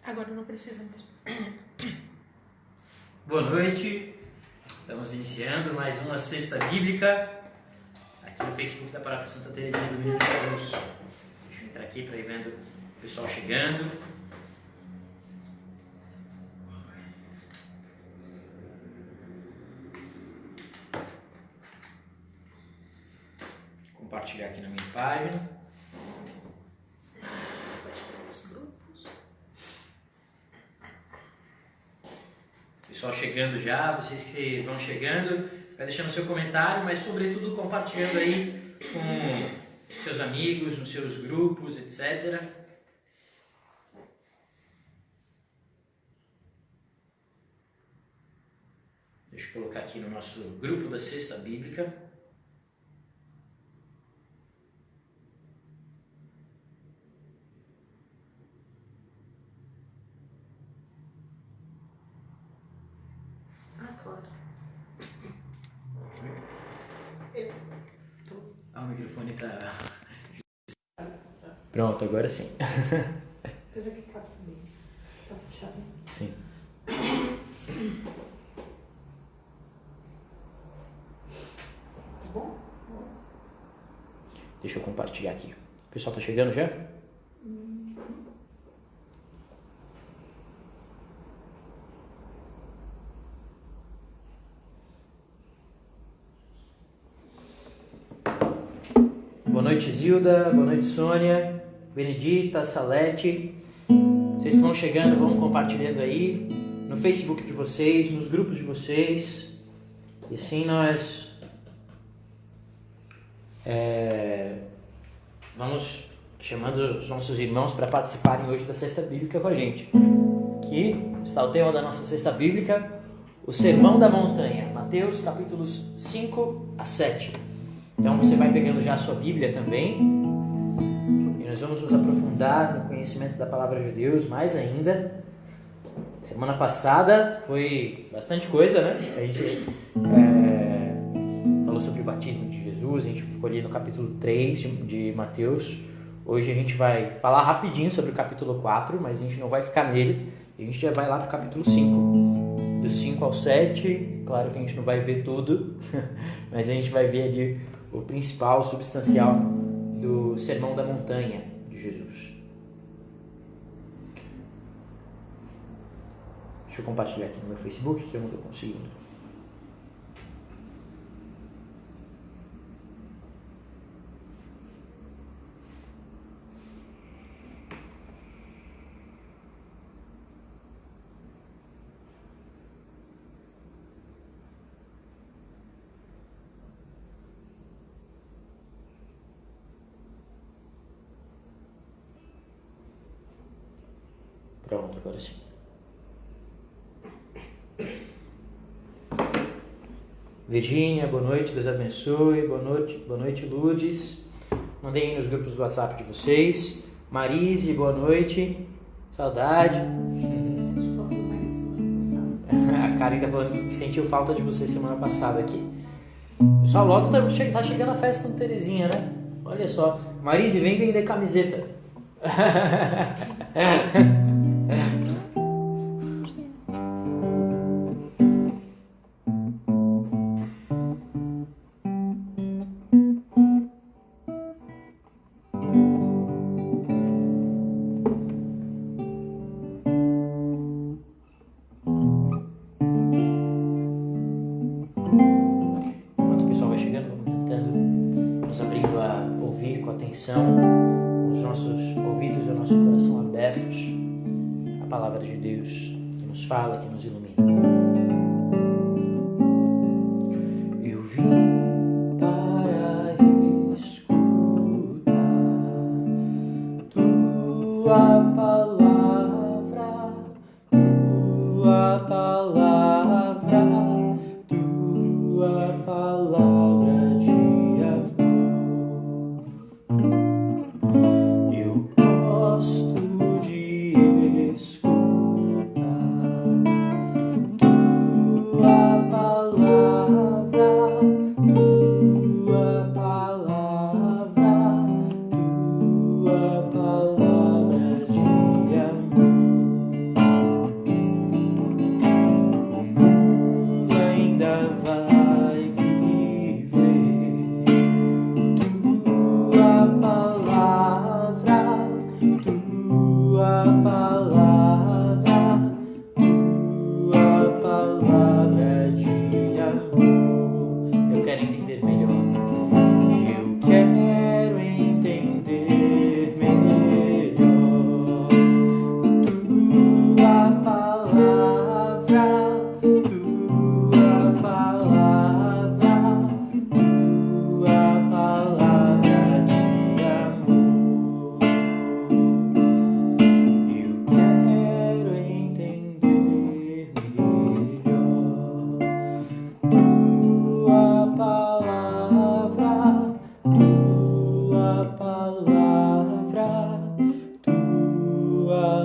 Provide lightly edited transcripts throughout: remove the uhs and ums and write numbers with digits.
Agora não precisa mesmo. Boa noite, estamos iniciando mais uma Sexta Bíblica aqui no Facebook da Paróquia Santa Teresinha do Menino Jesus. Deixa eu entrar aqui para ir vendo o pessoal chegando. Compartilhar aqui na minha página. Pessoal chegando já, vocês que vão chegando, vai deixando seu comentário, mas sobretudo compartilhando aí com seus amigos, nos seus grupos, etc. Deixa eu colocar aqui no nosso grupo da Sexta Bíblica. O microfone tá... Pronto, agora sim. Coisa que tá aqui mesmo. Tá fechado. Sim. Tá bom? Deixa eu compartilhar aqui. O pessoal tá chegando já? Boa noite, Zilda. Boa noite, Sônia, Benedita, Salete. Vocês que vão chegando, vão compartilhando aí no Facebook de vocês, nos grupos de vocês. E assim nós vamos chamando os nossos irmãos para participarem hoje da Sexta Bíblica com a gente. Aqui está o tema da nossa Sexta Bíblica, o Sermão da Montanha, Mateus capítulos 5 a 7. Então você vai pegando já a sua Bíblia também e nós vamos nos aprofundar no conhecimento da Palavra de Deus mais ainda. Semana passada foi bastante coisa, né? A gente falou sobre o batismo de Jesus, a gente ficou ali no capítulo 3 de Mateus. Hoje a gente vai falar rapidinho sobre o capítulo 4, mas a gente não vai ficar nele. A gente já vai lá para o capítulo 5, do 5 ao 7. Claro que a gente não vai ver tudo, mas a gente vai ver ali o principal, o substancial do Sermão da Montanha de Jesus. Deixa eu compartilhar aqui no meu Facebook, que eu não estou conseguindo. Pronto, agora sim. Virgínia, boa noite, Deus abençoe. Boa noite, Lourdes. Mandem aí nos grupos do WhatsApp de vocês. Marise, boa noite. Saudade. A Karen tá falando que sentiu falta de você semana passada aqui. Pessoal, logo tá chegando a festa Santa Teresinha, né? Olha só. Marise, vem vender camiseta. Enquanto o pessoal vai chegando, vamos tentando nos abrindo a ouvir com atenção, com os nossos ouvidos e o nosso coração abertos à palavra de Deus, que nos fala, que nos ilumina. Eu vim para escutar tua palavra, tua palavra, tua palavra de amor. Eu gosto de escutar tua palavra, tua palavra, tua palavra de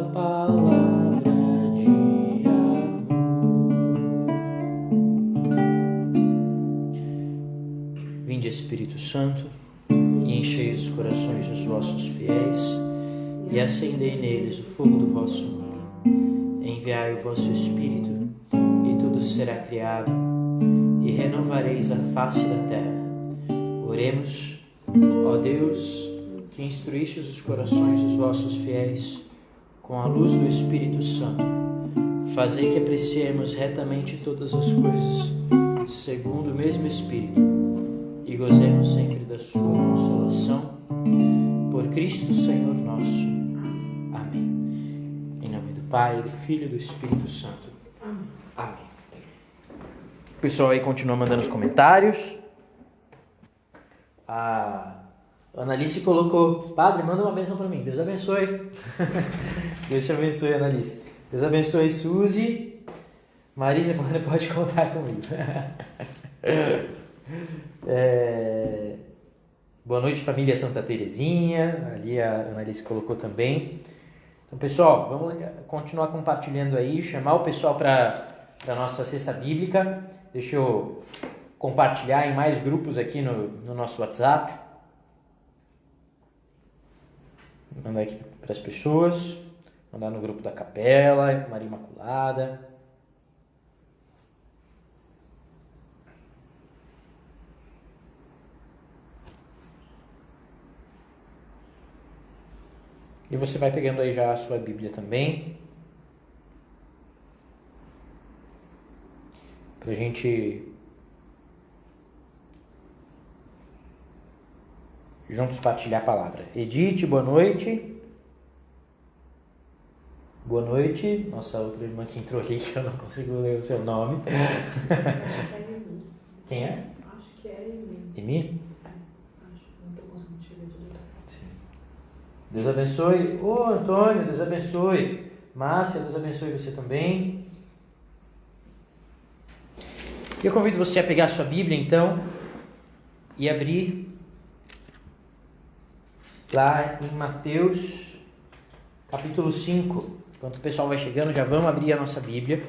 palavra de amor. Vinde, Espírito Santo, e enchei os corações dos vossos fiéis, e acendei neles o fogo do vosso amor. Enviai o vosso Espírito, e tudo será criado, e renovareis a face da terra. Oremos. Ó Deus, que instruístes os corações dos vossos fiéis com a luz do Espírito Santo, fazei que apreciemos retamente todas as coisas, segundo o mesmo Espírito, e gozemos sempre da sua consolação. Por Cristo Senhor nosso. Amém. Em nome do Pai, do Filho e do Espírito Santo. Amém. O pessoal aí continua mandando os comentários. A Analice colocou: Padre, manda uma bênção para mim. Deus abençoe. Deus te abençoe, Analice. Deus abençoe, Suzy. Marisa, quando pode contar comigo. Boa noite, família Santa Terezinha. Ali a Analice colocou também. Então, pessoal, vamos continuar compartilhando aí, chamar o pessoal para a nossa cesta bíblica. Deixa eu compartilhar em mais grupos aqui no nosso WhatsApp. Mandar aqui para as pessoas. Mandar no grupo da Capela, Maria Imaculada. E você vai pegando aí já a sua Bíblia também. Pra gente juntos partilhar a palavra. Edith, boa noite. Boa noite. Nossa outra irmã que entrou ali, que eu não consigo ler o seu nome. Quem é? Acho que é Emi. Emi? Acho, não estou conseguindo chegar de outra foto. Deus abençoe. Ô, Antônio, Deus abençoe. Márcia, Deus abençoe você também. E eu convido você a pegar a sua Bíblia, então, e abrir lá em Mateus, capítulo 5. Enquanto o pessoal vai chegando, já vamos abrir a nossa Bíblia.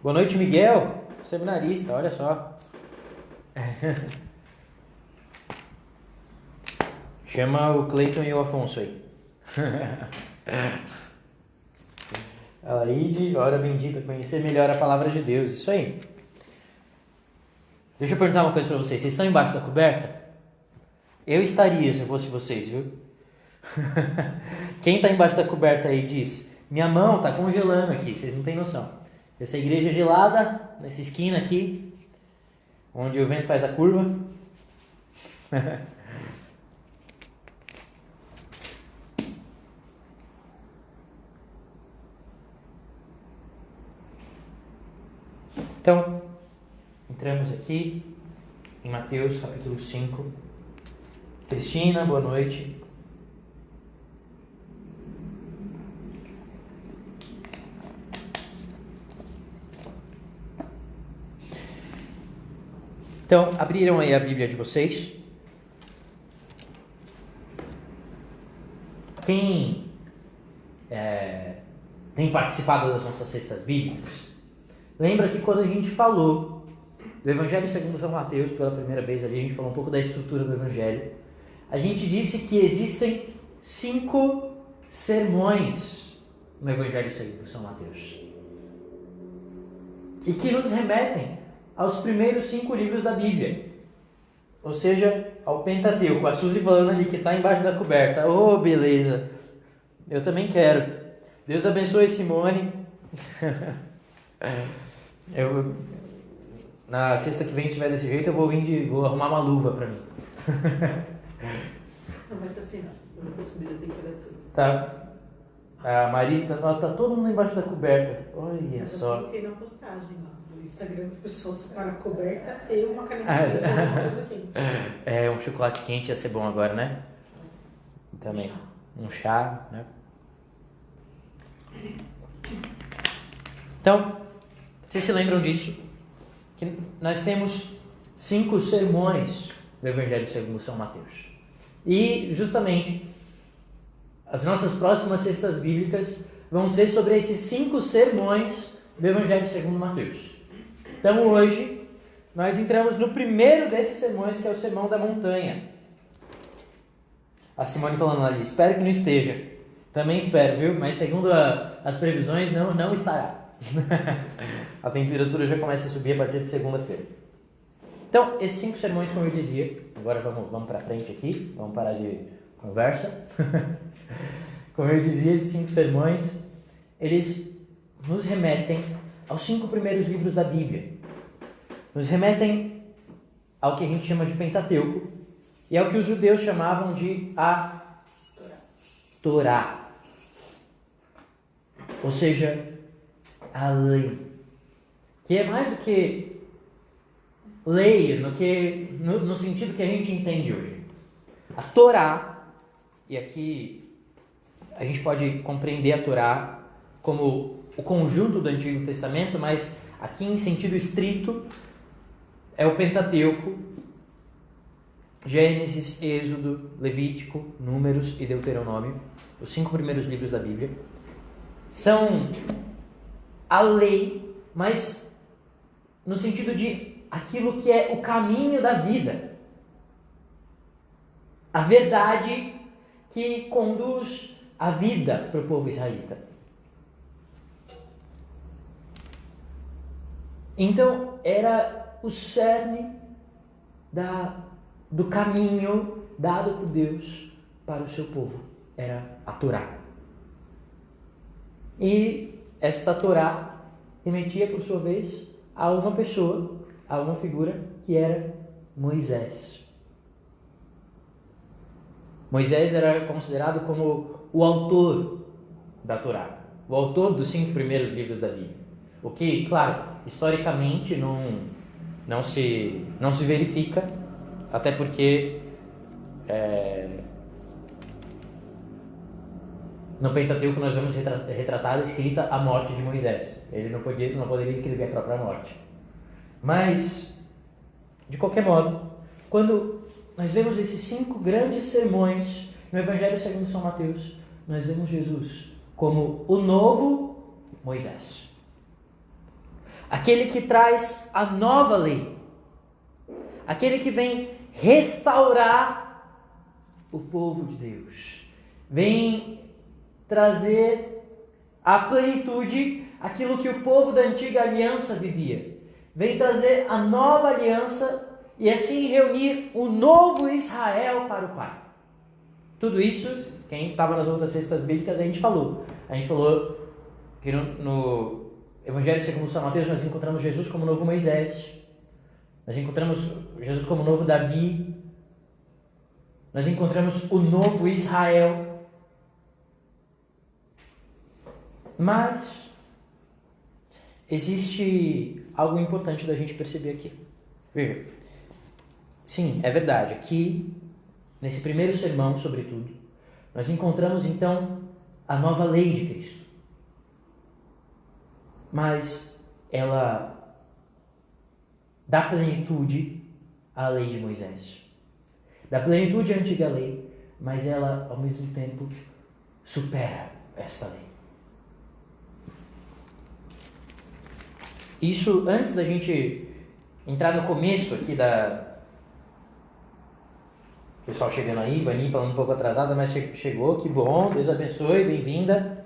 Boa noite, Miguel, seminarista, olha só. Chama o Cleiton e o Afonso aí. Alaide, hora bendita, conhecer melhor a palavra de Deus, isso aí. Deixa eu perguntar uma coisa para vocês estão embaixo da coberta? Eu estaria se eu fosse vocês, viu? Quem está embaixo da coberta aí diz: minha mão está congelando aqui, vocês não têm noção. Essa igreja é gelada, nessa esquina aqui, onde o vento faz a curva. Então, entramos aqui em Mateus capítulo 5. Cristina, boa noite. Então, abriram aí a Bíblia de vocês. Quem tem participado das nossas cestas bíblicas, lembra que quando a gente falou do Evangelho segundo São Mateus, pela primeira vez ali, a gente falou um pouco da estrutura do Evangelho. A gente disse que existem 5 sermões no Evangelho segundo São Mateus. E que nos remetem aos primeiros 5 livros da Bíblia. Ou seja, ao Pentateuco. A Suzy falando ali que está embaixo da coberta. Oh, beleza. Eu também quero. Deus abençoe Simone. Na sexta que vem, se estiver desse jeito, eu vou arrumar uma luva para mim. Não vai estar assim, não. Eu não vou subir a temperatura. Tá. A Marisa tá todo mundo embaixo da coberta. Olha só. Eu coloquei na postagem lá no Instagram que o pessoal separa a coberta e uma caneca de alguma coisa quente. Um chocolate quente ia ser bom agora, né? Também. Um chá, né? Então, vocês se lembram disso? Que nós temos 5 sermões do Evangelho segundo São Mateus. E, justamente, as nossas próximas cestas bíblicas vão ser sobre esses 5 sermões do Evangelho segundo Mateus. Então hoje nós entramos no primeiro desses sermões, que é o Sermão da Montanha. A Simone falando ali, espero que não esteja. Também espero, viu? Mas segundo as previsões, não estará. A temperatura já começa a subir a partir de segunda-feira. Então, esses 5 sermões, como eu dizia, agora vamos para frente aqui, vamos parar de conversa. Como eu dizia, esses 5 sermões, eles nos remetem aos 5 primeiros livros da Bíblia. Nos remetem ao que a gente chama de Pentateuco e ao que os judeus chamavam de a Torá. Ou seja, a lei. Que é mais do que lei, no sentido que a gente entende hoje. A Torá, e aqui a gente pode compreender a Torá como o conjunto do Antigo Testamento, mas aqui em sentido estrito é o Pentateuco, Gênesis, Êxodo, Levítico, Números e Deuteronômio, os 5 primeiros livros da Bíblia. São a lei, mas no sentido de aquilo que é o caminho da vida. A verdade que conduz a vida para o povo israelita. Então, era o cerne do caminho dado por Deus para o seu povo. Era a Torá. E esta Torá remetia, por sua vez, a uma pessoa, a uma figura, que era Moisés. Moisés era considerado como o autor da Torá, o autor dos 5 primeiros livros da Bíblia. O que, claro, historicamente não se verifica, até porque no Pentateuco nós vemos retratada, escrita a morte de Moisés. Ele não poderia escrever a própria morte. Mas, de qualquer modo, quando nós vemos esses 5 grandes sermões no Evangelho segundo São Mateus, nós vemos Jesus como o novo Moisés. Aquele que traz a nova lei. Aquele que vem restaurar o povo de Deus. Vem trazer à plenitude aquilo que o povo da antiga aliança vivia. Vem trazer a nova aliança e assim reunir o novo Israel para o Pai. Tudo isso, quem estava nas outras cestas bíblicas, a gente falou. A gente falou que no Evangelho segundo São Mateus nós encontramos Jesus como novo Moisés. Nós encontramos Jesus como novo Davi. Nós encontramos o novo Israel. Mas existe algo importante da gente perceber aqui. Veja, sim, é verdade. Aqui, nesse primeiro sermão, sobretudo, nós encontramos então a nova lei de Cristo. Mas ela dá plenitude à lei de Moisés. Dá plenitude à antiga lei, mas ela, ao mesmo tempo, supera esta lei. Isso antes da gente entrar no começo aqui o pessoal chegando aí, Vani falando um pouco atrasada, mas chegou, que bom, Deus abençoe, bem-vinda.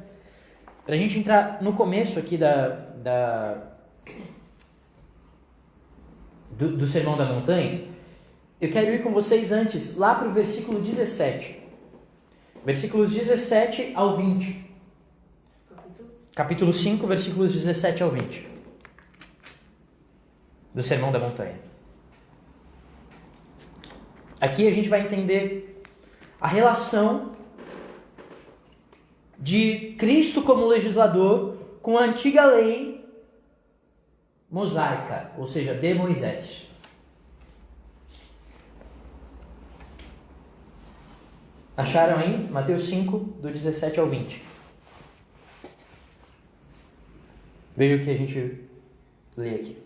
Para a gente entrar no começo aqui do Sermão da Montanha, eu quero ir com vocês antes, lá para o versículo 17. Versículos 17 ao 20. Capítulo 5, versículos 17 ao 20. Do Sermão da Montanha. Aqui a gente vai entender a relação de Cristo como legislador com a antiga lei mosaica, ou seja, de Moisés. Acharam aí? Mateus 5, do 17 ao 20. Veja o que a gente lê aqui.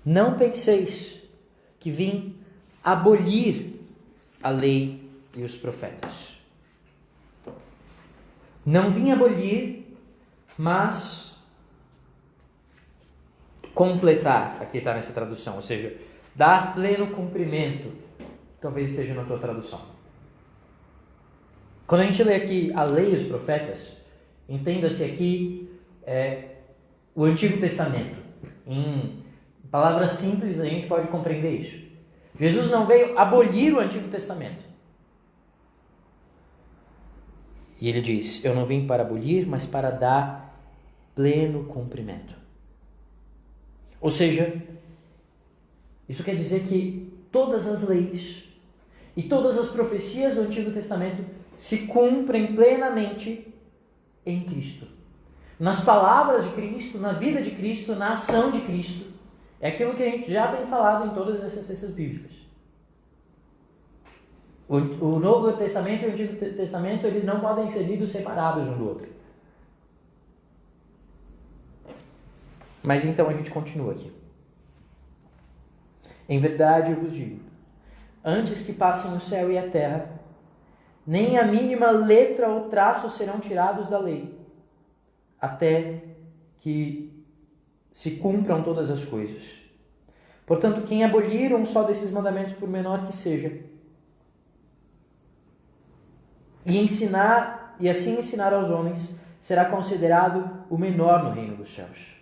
Não penseis que vim abolir a lei e os profetas. Não vim abolir, mas completar. Aqui está nessa tradução, ou seja, dar pleno cumprimento. Talvez esteja na tua tradução. Quando a gente lê aqui a lei e os profetas, entenda-se aqui o Antigo Testamento. Em palavras simples a gente pode compreender isso. Jesus não veio abolir o Antigo Testamento. E ele diz, eu não vim para abolir, mas para dar pleno cumprimento. Ou seja, isso quer dizer que todas as leis e todas as profecias do Antigo Testamento se cumprem plenamente em Cristo. Nas palavras de Cristo, na vida de Cristo, na ação de Cristo. É aquilo que a gente já tem falado em todas essas cestas bíblicas. O Novo Testamento e o Antigo Testamento, eles não podem ser lidos separados um do outro. Mas então a gente continua aqui. Em verdade eu vos digo, antes que passem o céu e a terra, nem a mínima letra ou traço serão tirados da lei, até que se cumpram todas as coisas. Portanto, quem abolir um só desses mandamentos, por menor que seja, e assim ensinar aos homens, será considerado o menor no reino dos céus.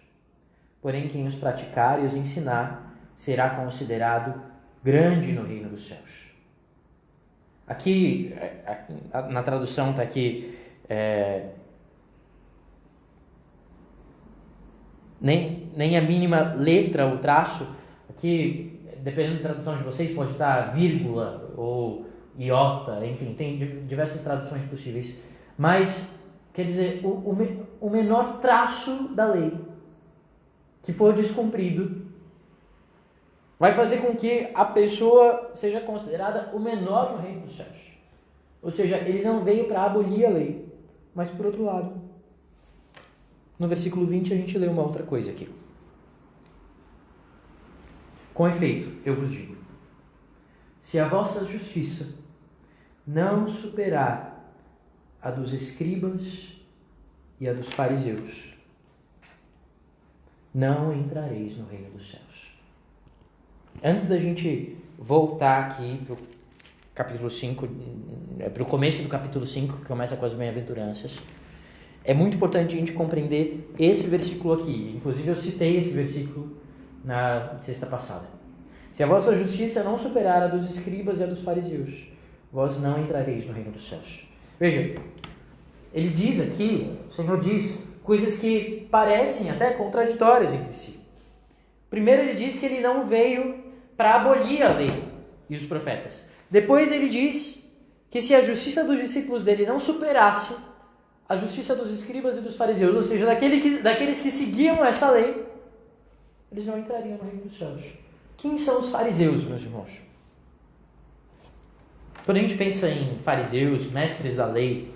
Porém, quem os praticar e os ensinar, será considerado grande no reino dos céus. Aqui, na tradução está aqui, nem a mínima letra ou traço, aqui, dependendo da tradução de vocês, pode estar vírgula ou iota, enfim, tem diversas traduções possíveis, mas quer dizer, o menor traço da lei que for descumprido vai fazer com que a pessoa seja considerada o menor no reino dos céus. Ou seja, ele não veio para abolir a lei, mas por outro lado, no versículo 20 a gente lê uma outra coisa aqui. Com efeito, eu vos digo, se a vossa justiça não superar a dos escribas e a dos fariseus, não entrareis no reino dos céus. Antes da gente voltar aqui para o capítulo 5, para o começo do capítulo 5, que começa com as bem-aventuranças, é muito importante a gente compreender esse versículo aqui. Inclusive eu citei esse versículo na sexta passada. Se a vossa justiça não superar a dos escribas e a dos fariseus, vós não entrareis no reino dos céus. Veja, ele diz aqui, o Senhor diz, coisas que parecem até contraditórias entre si. Primeiro ele diz que ele não veio para abolir a lei e os profetas. Depois ele diz que se a justiça dos discípulos dele não superasse a justiça dos escribas e dos fariseus, ou seja, daqueles que seguiam essa lei, eles não entrariam no reino dos céus. Quem são os fariseus, meus irmãos? Quando a gente pensa em fariseus, mestres da lei,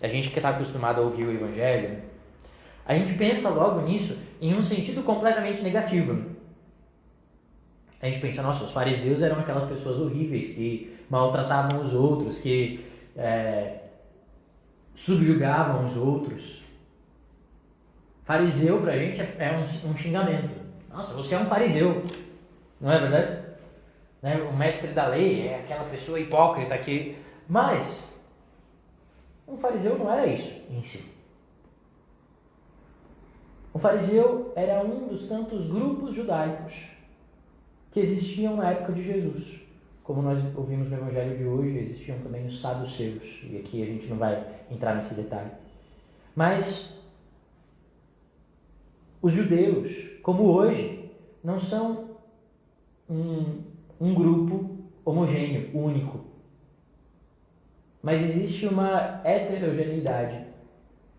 a gente que está acostumado a ouvir o evangelho, a gente pensa logo nisso em um sentido completamente negativo. A gente pensa, nossa, os fariseus eram aquelas pessoas horríveis que maltratavam os outros, que subjugavam os outros. Fariseu pra gente é um xingamento. Nossa, você é um fariseu. Não é verdade? O mestre da lei é aquela pessoa hipócrita que... Mas um fariseu não era isso em si. O fariseu era um dos tantos grupos judaicos que existiam na época de Jesus. Como nós ouvimos no evangelho de hoje, existiam também os saduceus. E aqui a gente não vai entrar nesse detalhe. Mas os judeus, como hoje, não são um grupo homogêneo, único. Mas existe uma heterogeneidade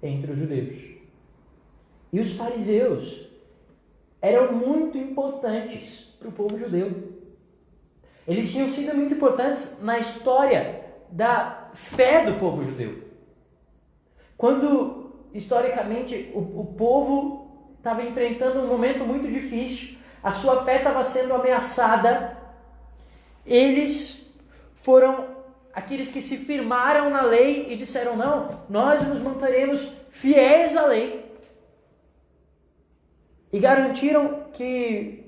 entre os judeus. E os fariseus eram muito importantes para o povo judeu. Eles tinham sido muito importantes na história da fé do povo judeu. Quando, historicamente, o povo estava enfrentando um momento muito difícil, a sua fé estava sendo ameaçada, eles foram aqueles que se firmaram na lei e disseram, não, nós nos manteremos fiéis à lei. E garantiram que,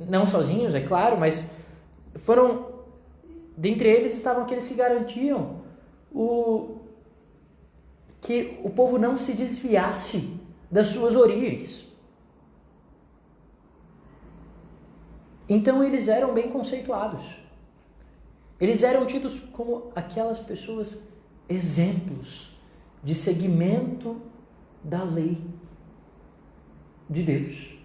não sozinhos, é claro, mas dentre eles estavam aqueles que garantiam que o povo não se desviasse das suas origens. Então eles eram bem conceituados. Eles eram tidos como aquelas pessoas exemplos de seguimento da lei de Deus.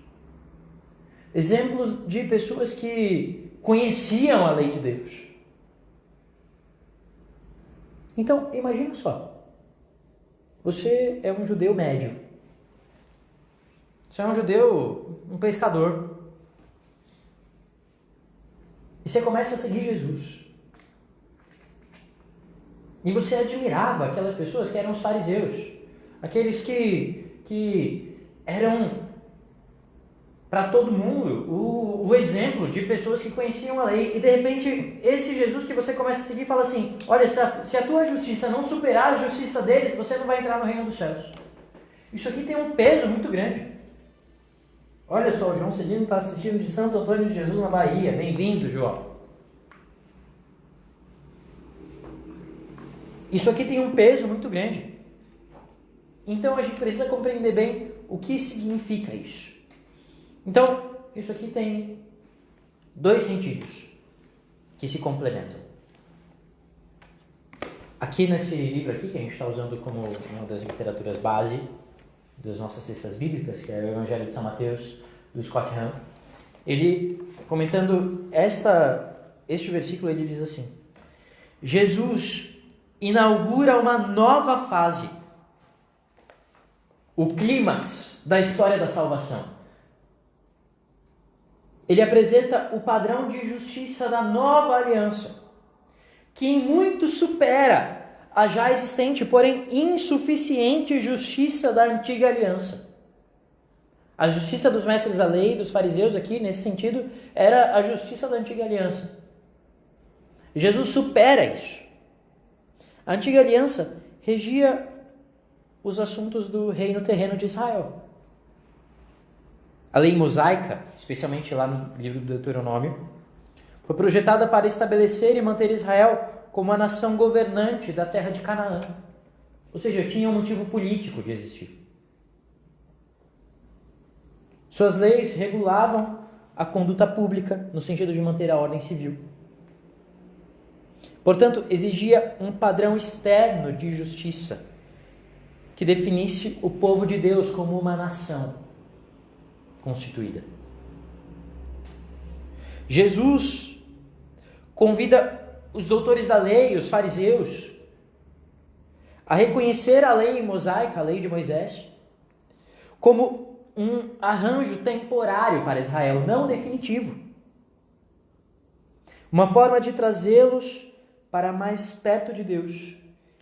Exemplos de pessoas que conheciam a lei de Deus. Então, imagina só. Você é um judeu médio. Você é um judeu, um pescador. E você começa a seguir Jesus. E você admirava aquelas pessoas que eram os fariseus. Aqueles que eram, para todo mundo, o exemplo de pessoas que conheciam a lei. E de repente, esse Jesus que você começa a seguir fala assim, olha, se a tua justiça não superar a justiça deles, você não vai entrar no reino dos céus. Isso aqui tem um peso muito grande. Olha só, o João Celino está assistindo de Santo Antônio de Jesus, na Bahia. Bem-vindo, João. Isso aqui tem um peso muito grande. Então a gente precisa compreender bem o que significa isso. Então, isso aqui tem dois sentidos que se complementam. Aqui nesse livro aqui, que a gente está usando como uma das literaturas base das nossas cestas bíblicas, que é o Evangelho de São Mateus, do Scott Hahn, ele, comentando este versículo, ele diz assim: Jesus inaugura uma nova fase, o clímax da história da salvação. Ele apresenta o padrão de justiça da nova aliança, que em muito supera a já existente, porém insuficiente justiça da antiga aliança. A justiça dos mestres da lei, dos fariseus aqui, nesse sentido, era a justiça da antiga aliança. Jesus supera isso. A antiga aliança regia os assuntos do reino terreno de Israel. A lei mosaica, especialmente lá no livro do Deuteronômio, foi projetada para estabelecer e manter Israel como a nação governante da terra de Canaã. Ou seja, tinha um motivo político de existir. Suas leis regulavam a conduta pública, no sentido de manter a ordem civil. Portanto, exigia um padrão externo de justiça que definisse o povo de Deus como uma nação constituída. Jesus convida os doutores da lei, os fariseus, a reconhecer a lei mosaica, a lei de Moisés, como um arranjo temporário para Israel, não definitivo. Uma forma de trazê-los para mais perto de Deus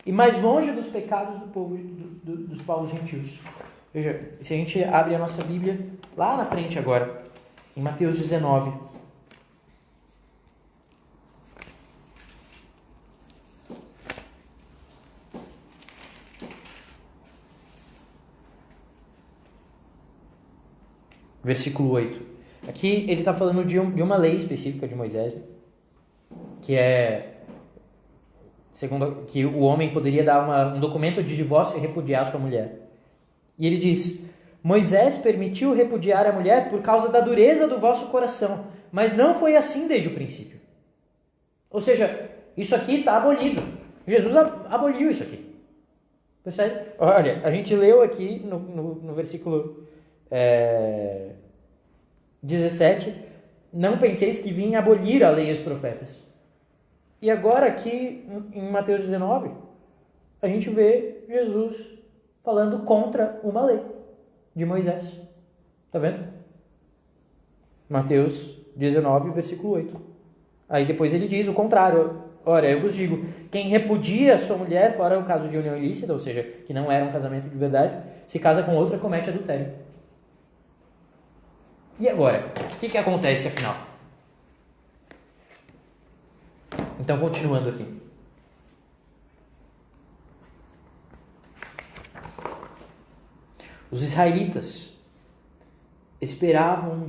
e mais longe dos pecados do povo, dos povos gentios. Veja, se a gente abre a nossa Bíblia lá na frente agora, em Mateus 19. Versículo 8. Aqui ele está falando de uma lei específica de Moisés, que é segundo que o homem poderia dar um documento de divórcio e repudiar sua mulher. E ele diz: Moisés permitiu repudiar a mulher por causa da dureza do vosso coração, mas não foi assim desde o princípio. Ou seja, isso aqui está abolido. Jesus aboliu isso aqui. Percebe? Olha, a gente leu aqui no versículo 17, não penseis que vim abolir a lei e os profetas. E agora aqui em Mateus 19, a gente vê Jesus falando contra uma lei de Moisés. Está vendo? Mateus 19, versículo 8. Aí depois ele diz o contrário. Ora, eu vos digo, quem repudia sua mulher, fora o caso de união ilícita, ou seja, que não era um casamento de verdade, se casa com outra, comete adultério. E agora? O que acontece afinal? Então, continuando aqui. Os israelitas esperavam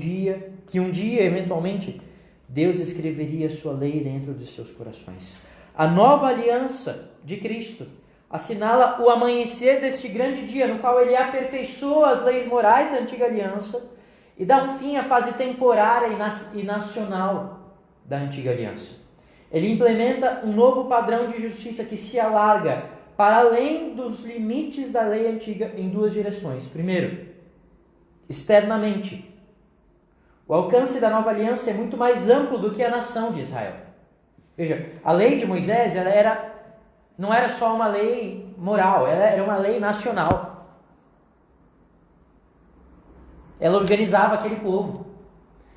que um dia, eventualmente, Deus escreveria sua lei dentro de seus corações. A nova aliança de Cristo assinala o amanhecer deste grande dia, no qual ele aperfeiçoa as leis morais da antiga aliança e dá um fim à fase temporária e nacional da antiga aliança. Ele implementa um novo padrão de justiça que se alarga para além dos limites da lei antiga em duas direções. Primeiro, externamente. O alcance da nova aliança é muito mais amplo do que a nação de Israel. Veja, a lei de Moisés não era só uma lei moral, ela era uma lei nacional. Ela organizava aquele povo.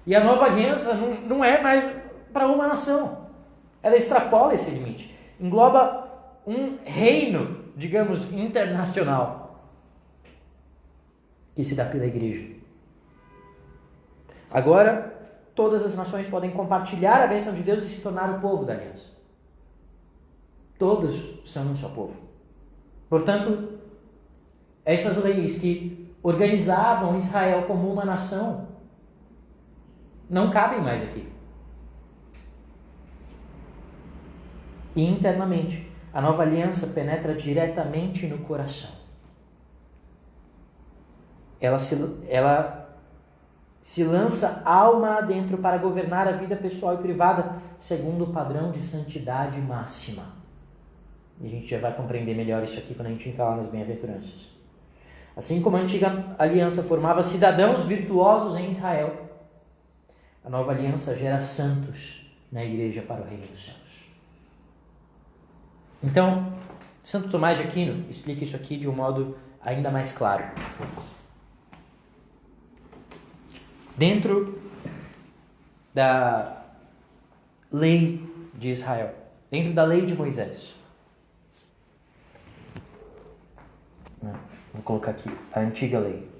E a nova aliança não é mais para uma nação. Ela extrapola esse limite. Engloba um reino, digamos, internacional, que se dá pela igreja. Agora, todas as nações podem compartilhar a bênção de Deus e se tornar o povo da aliança. Todos são um só povo. Portanto, essas leis que organizavam Israel como uma nação não cabem mais aqui. E internamente, a nova aliança penetra diretamente no coração. Ela se lança alma adentro para governar a vida pessoal e privada segundo o padrão de santidade máxima. E a gente já vai compreender melhor isso aqui quando a gente entrar lá nas bem-aventuranças. Assim como a antiga aliança formava cidadãos virtuosos em Israel, a nova aliança gera santos na igreja para o reino dos céus. Então, Santo Tomás de Aquino explica isso aqui de um modo ainda mais claro. Dentro da lei de Israel, dentro da lei de Moisés, vou colocar aqui a antiga lei.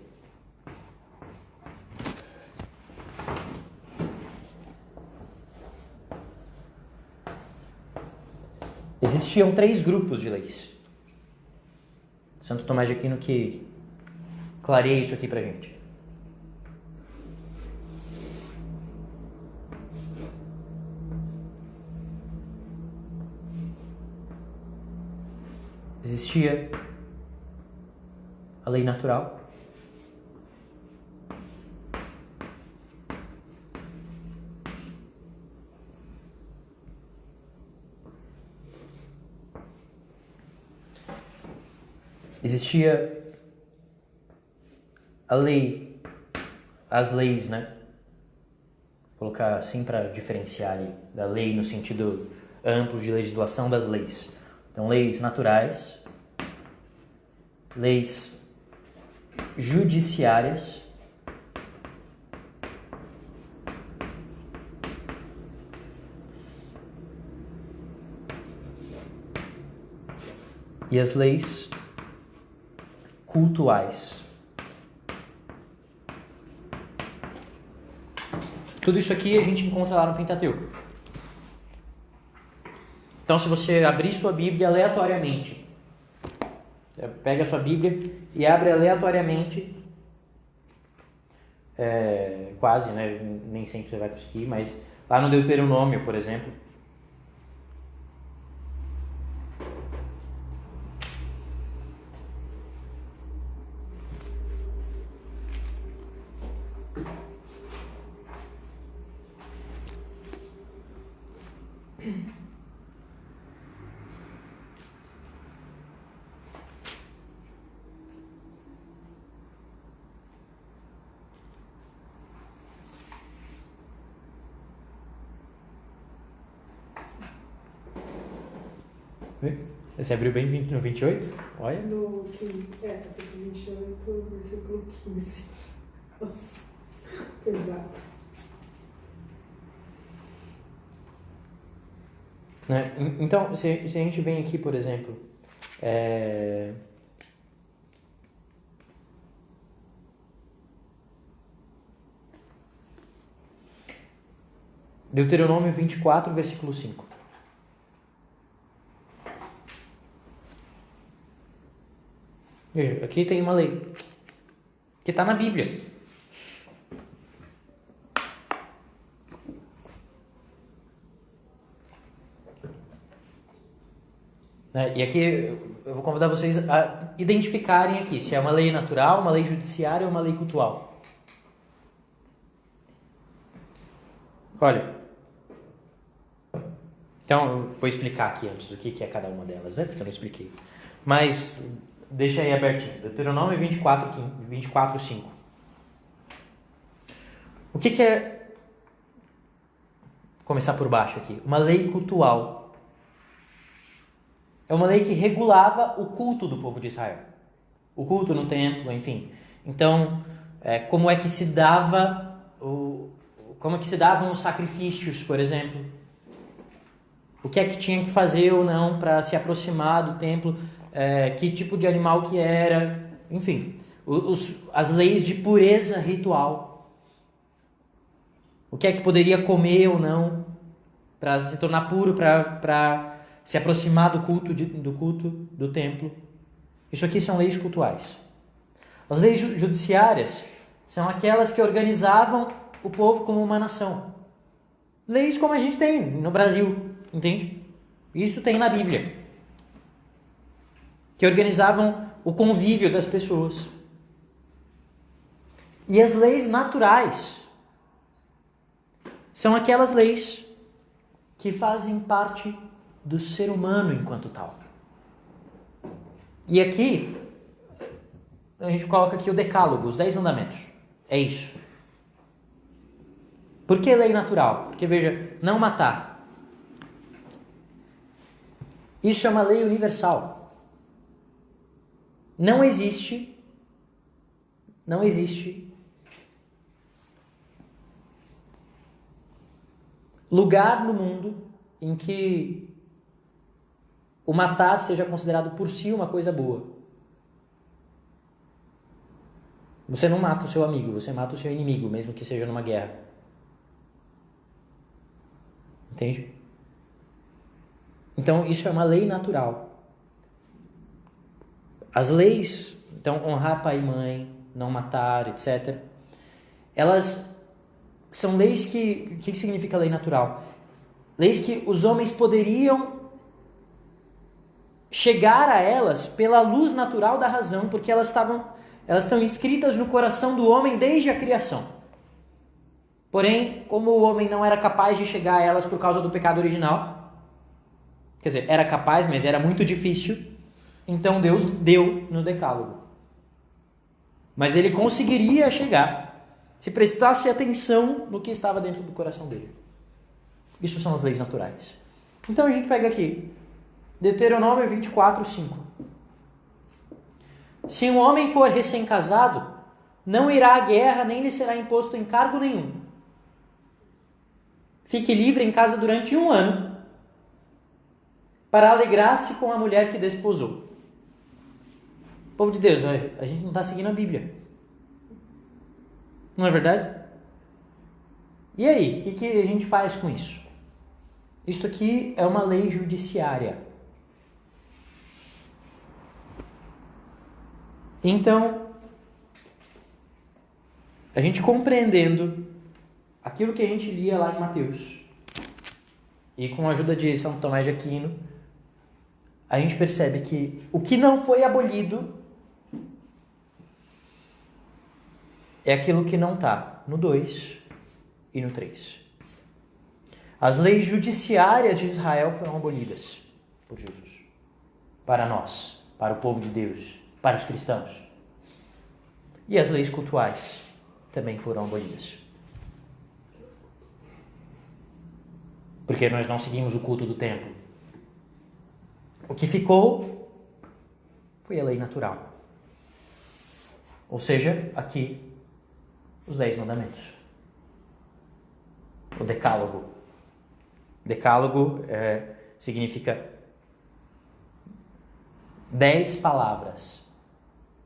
Existiam 3 grupos de leis. Santo Tomás de Aquino que clareia isso aqui pra gente. Existia a lei natural, existia a lei, as leis, né? Vou colocar assim para diferenciar ali da lei no sentido amplo de legislação das leis. Então, leis naturais, leis judiciárias, e as leis cultuais. Tudo isso aqui a gente encontra lá no Pentateuco. Então, se você abrir sua Bíblia aleatoriamente, pega a sua Bíblia e abre aleatoriamente, quase, né? Nem sempre você vai conseguir, mas lá no Deuteronômio, por exemplo, você abriu bem no 28? Olha. No 28, versículo 15. Nossa, pesado. Né? Então, se a gente vem aqui, por exemplo, Deuteronômio 24, versículo 5. Veja, aqui tem uma lei que está na Bíblia. E aqui eu vou convidar vocês a identificarem aqui se é uma lei natural, uma lei judiciária ou uma lei cultual. Olha, então eu vou explicar aqui antes o que é cada uma delas, né? Porque eu não expliquei. Mas deixa aí abertinho. Deuteronômio 24, 5. O que é, começar por baixo aqui, uma lei cultual? É uma lei que regulava o culto do povo de Israel. O culto no templo, enfim. Então, como é que se dava como é que se davam os sacrifícios, por exemplo? O que é que tinha que fazer ou não para se aproximar do templo? Que tipo de animal que era? Enfim, as leis de pureza ritual. O que é que poderia comer ou não para se tornar puro, para se aproximar do culto do templo. Isso aqui são leis cultuais. As leis judiciárias são aquelas que organizavam o povo como uma nação. Leis como a gente tem no Brasil, entende? Isso tem na Bíblia. Que organizavam o convívio das pessoas. E as leis naturais são aquelas leis que fazem parte do ser humano enquanto tal. E aqui, a gente coloca aqui o decálogo, os 10 mandamentos. É isso. Por que lei natural? Porque, veja, não matar. Isso é uma lei universal. Não existe lugar no mundo em que o matar seja considerado por si uma coisa boa. Você não mata o seu amigo, você mata o seu inimigo, mesmo que seja numa guerra. Entende? Então, isso é uma lei natural. As leis, então, honrar pai e mãe, não matar, etc. Elas são leis que... O que significa lei natural? Leis que os homens poderiam chegar a elas pela luz natural da razão, porque elas estão escritas no coração do homem desde a criação. Porém, como o homem não era capaz de chegar a elas por causa do pecado original, quer dizer, era capaz, mas era muito difícil, então Deus deu no decálogo. Mas ele conseguiria chegar se prestasse atenção no que estava dentro do coração dele. Isso são as leis naturais. Então a gente pega aqui, Deuteronômio 24, 5. Se um homem for recém-casado, não irá à guerra, nem lhe será imposto encargo nenhum. Fique livre em casa durante 1 ano, para alegrar-se com a mulher que desposou. Povo de Deus, a gente não está seguindo a Bíblia. Não é verdade? E aí, o que a gente faz com isso? Isso aqui é uma lei judiciária. Então, a gente compreendendo aquilo que a gente lia lá em Mateus, e com a ajuda de São Tomás de Aquino, a gente percebe que o que não foi abolido é aquilo que não está no 2 e no 3. As leis judiciárias de Israel foram abolidas por Jesus. Para nós, para o povo de Deus, para os cristãos. E as leis cultuais também foram abolidas. Porque nós não seguimos o culto do templo. O que ficou foi a lei natural. Ou seja, aqui, os 10 mandamentos. O decálogo. Decálogo significa 10 palavras.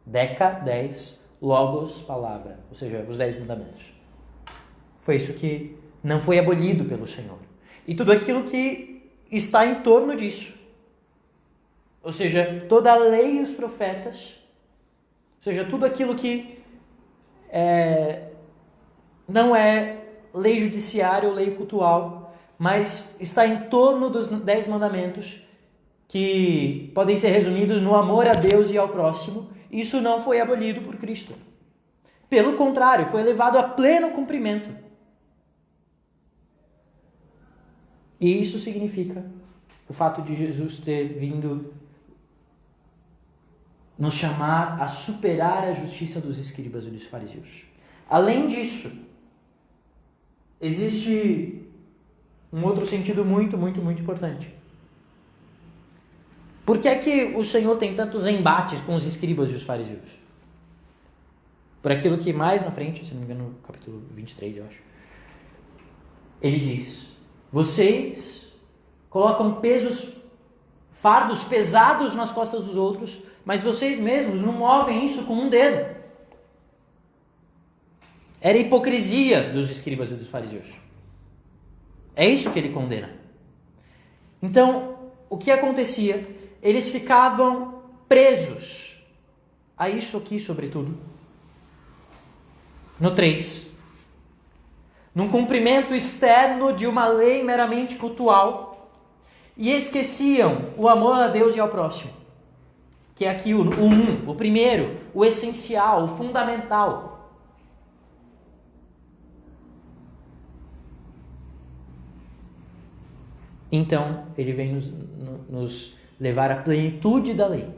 Deca, 10, logos, palavra. Ou seja, os 10 mandamentos. Foi isso que não foi abolido pelo Senhor. E tudo aquilo que está em torno disso. Ou seja, toda a lei e os profetas seja, tudo aquilo que não é lei judiciária ou lei cultual, mas está em torno dos 10 mandamentos, que podem ser resumidos no amor a Deus e ao próximo. Isso não foi abolido por Cristo. Pelo contrário, foi levado a pleno cumprimento. E isso significa o fato de Jesus ter vindo nos chamar a superar a justiça dos escribas e dos fariseus. Além disso, existe um outro sentido muito, muito, muito importante. Por que é que o Senhor tem tantos embates com os escribas e os fariseus? Por aquilo que mais na frente, se não me engano, no capítulo 23, eu acho, ele diz: vocês colocam fardos pesados nas costas dos outros, mas vocês mesmos não movem isso com um dedo. Era a hipocrisia dos escribas e dos fariseus. É isso que ele condena. Então, o que acontecia? Eles ficavam presos a isso aqui, sobretudo, no 3. Num cumprimento externo de uma lei meramente cultual, e esqueciam o amor a Deus e ao próximo, que é aqui o primeiro, o essencial, o fundamental. Então, ele vem nos levar à plenitude da lei,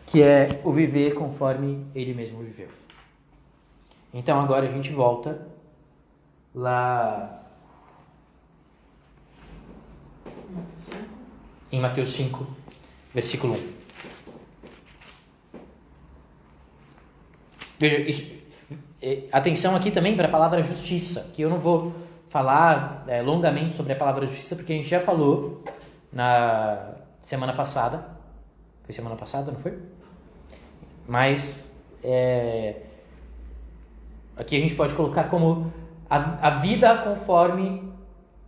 que é o viver conforme ele mesmo viveu. Então, agora a gente volta lá em Mateus 5, versículo 1. Veja, atenção aqui também para a palavra justiça, que eu não vou falar longamente sobre a palavra justiça, porque a gente já falou na semana passada. Foi semana passada, não foi? Mas aqui a gente pode colocar como a vida conforme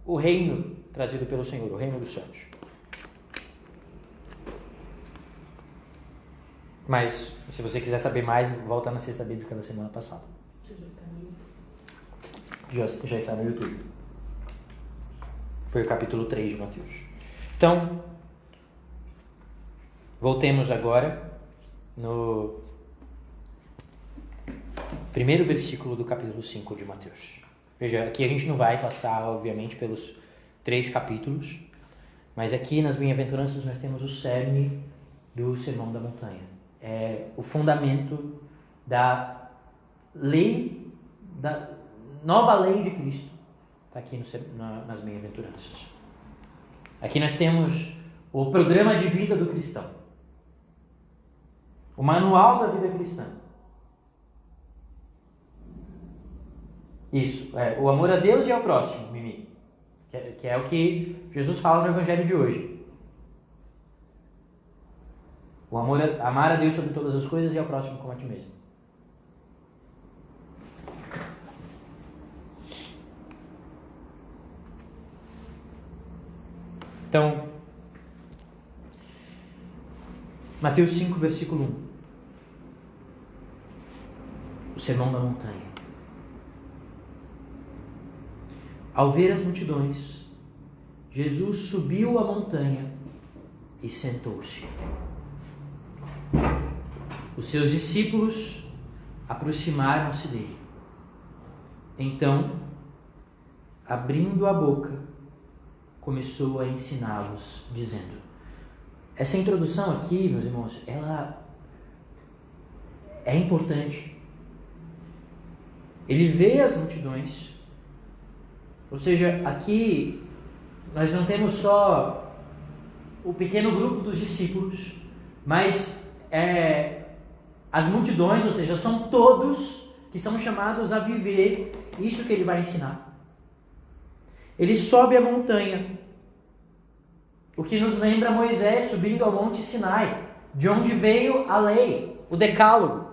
o reino trazido pelo Senhor, o reino dos céus. Mas, se você quiser saber mais, volta na Cesta Bíblica da semana passada. Já está no YouTube. Foi o capítulo 3 de Mateus. Então, voltemos agora no primeiro versículo do capítulo 5 de Mateus. Veja, aqui a gente não vai passar, obviamente, pelos 3 capítulos, mas aqui nas Bem-aventuranças nós temos o cerne do Sermão da Montanha. É o fundamento da lei, da nova lei de Cristo. Está aqui nas Bem-aventuranças. Aqui nós temos o programa de vida do cristão, o manual da vida cristã. Isso, o amor a Deus e ao próximo, Mimi, que é o que Jesus fala no Evangelho de hoje. O amor, amar a Deus sobre todas as coisas e ao próximo como a ti mesmo. Então, Mateus 5, versículo 1. O Sermão da Montanha. Ao ver as multidões, Jesus subiu a montanha e sentou-se. Os seus discípulos aproximaram-se dele. Então, abrindo a boca, começou a ensiná-los, dizendo... Essa introdução aqui, meus irmãos, ela é importante. Ele vê as multidões, ou seja, aqui nós não temos só o pequeno grupo dos discípulos, mas as multidões, ou seja, são todos que são chamados a viver isso que ele vai ensinar. Ele sobe a montanha, o que nos lembra Moisés subindo ao Monte Sinai, de onde veio a lei, o Decálogo.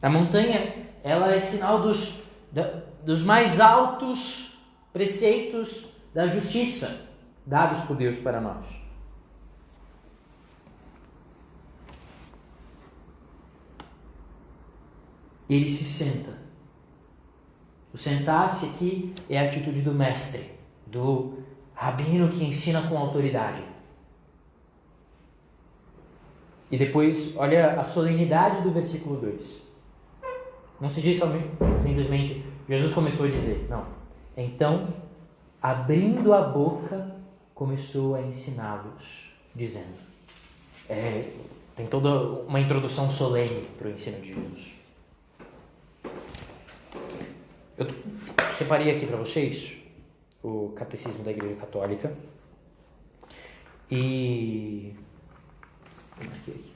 A montanha, ela é sinal dos mais altos preceitos da justiça dados por Deus para nós. ele se senta. O sentar-se aqui é a atitude do mestre, do rabino que ensina com autoridade. E depois, olha a solenidade do versículo 2. Não se diz simplesmente, Jesus começou a dizer. Não. Então, abrindo a boca, começou a ensiná-los, dizendo. Tem toda uma introdução solene para o ensino de Jesus. Eu separei aqui para vocês o Catecismo da Igreja Católica. E... Aqui.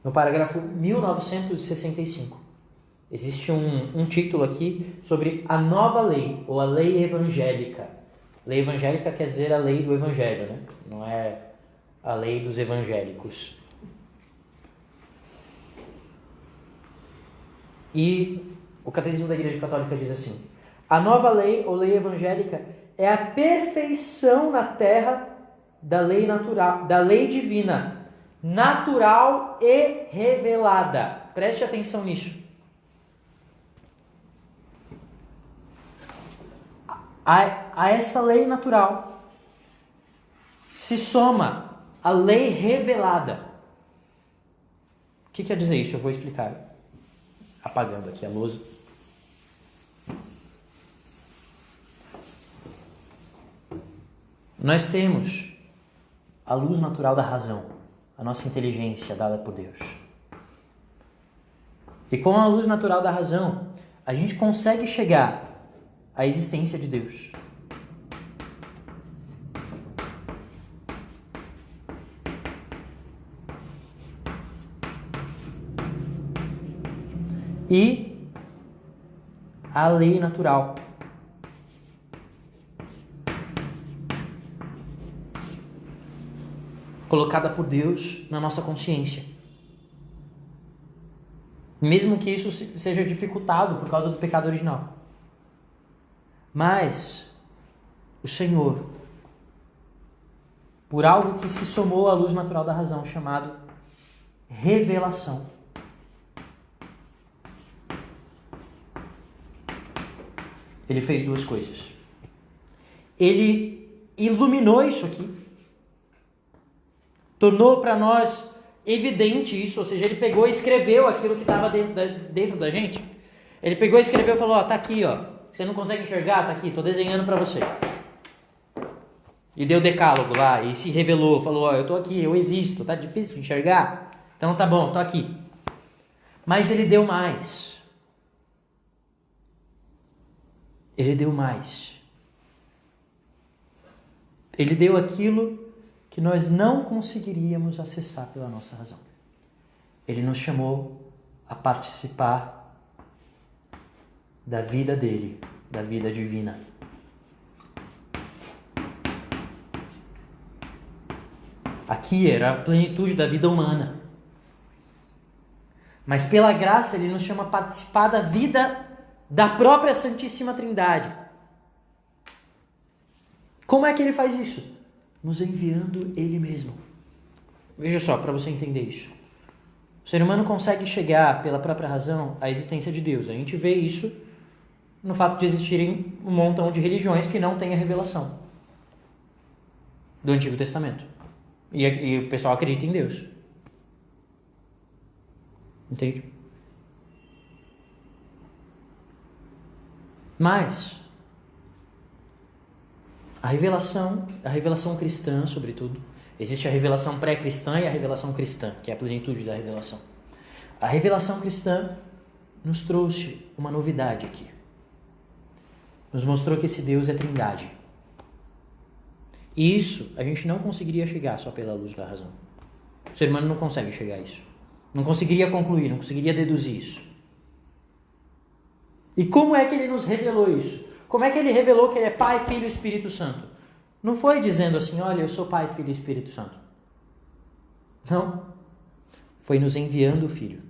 No parágrafo 1965. Existe um título aqui sobre a nova lei, ou a lei evangélica. Lei evangélica quer dizer a lei do evangelho, né? Não é a lei dos evangélicos. E o Catecismo da Igreja Católica diz assim: a nova lei, ou lei evangélica, é a perfeição na terra da lei natural, da lei divina, natural e revelada. Preste atenção nisso. A essa lei natural se soma a lei revelada. O que quer dizer isso? Eu vou explicar. Apagando aqui a luz. Nós temos a luz natural da razão, a nossa inteligência dada por Deus. E com a luz natural da razão, a gente consegue chegar à existência de Deus. E a lei natural. Colocada por Deus na nossa consciência. Mesmo que isso seja dificultado por causa do pecado original. Mas o Senhor, por algo que se somou à luz natural da razão, chamado revelação, ele fez duas coisas. Ele iluminou isso aqui, tornou para nós evidente isso, ou seja, ele pegou e escreveu aquilo que estava dentro da gente. Ele pegou e escreveu e falou, ó, tá aqui, ó. Você não consegue enxergar? Tá aqui, tô desenhando para você. E deu decálogo lá, e se revelou, falou, ó, eu tô aqui, eu existo, tá difícil de enxergar? Então tá bom, tô aqui. Mas ele deu mais. Ele deu mais. Ele deu aquilo que nós não conseguiríamos acessar pela nossa razão. Ele nos chamou a participar da vida dele, da vida divina. Aqui era a plenitude da vida humana. Mas pela graça ele nos chama a participar da vida da própria Santíssima Trindade. Como é que ele faz isso? Nos enviando ele mesmo. Veja só, para você entender isso. O ser humano consegue chegar pela própria razão à existência de Deus. A gente vê isso no fato de existirem um montão de religiões que não têm a revelação do Antigo Testamento. E o pessoal acredita em Deus. Entende? Mas a revelação cristã, sobretudo, existe a revelação pré-cristã e a revelação cristã, que é a plenitude da revelação. A revelação cristã nos trouxe uma novidade aqui. Nos mostrou que esse Deus é Trindade. E isso a gente não conseguiria chegar só pela luz da razão. O ser humano não consegue chegar a isso. Não conseguiria concluir, não conseguiria deduzir isso. E como é que ele nos revelou isso? Como é que ele revelou que ele é Pai, Filho e Espírito Santo? Não foi dizendo assim, olha, eu sou Pai, Filho e Espírito Santo. Não. Foi nos enviando o Filho.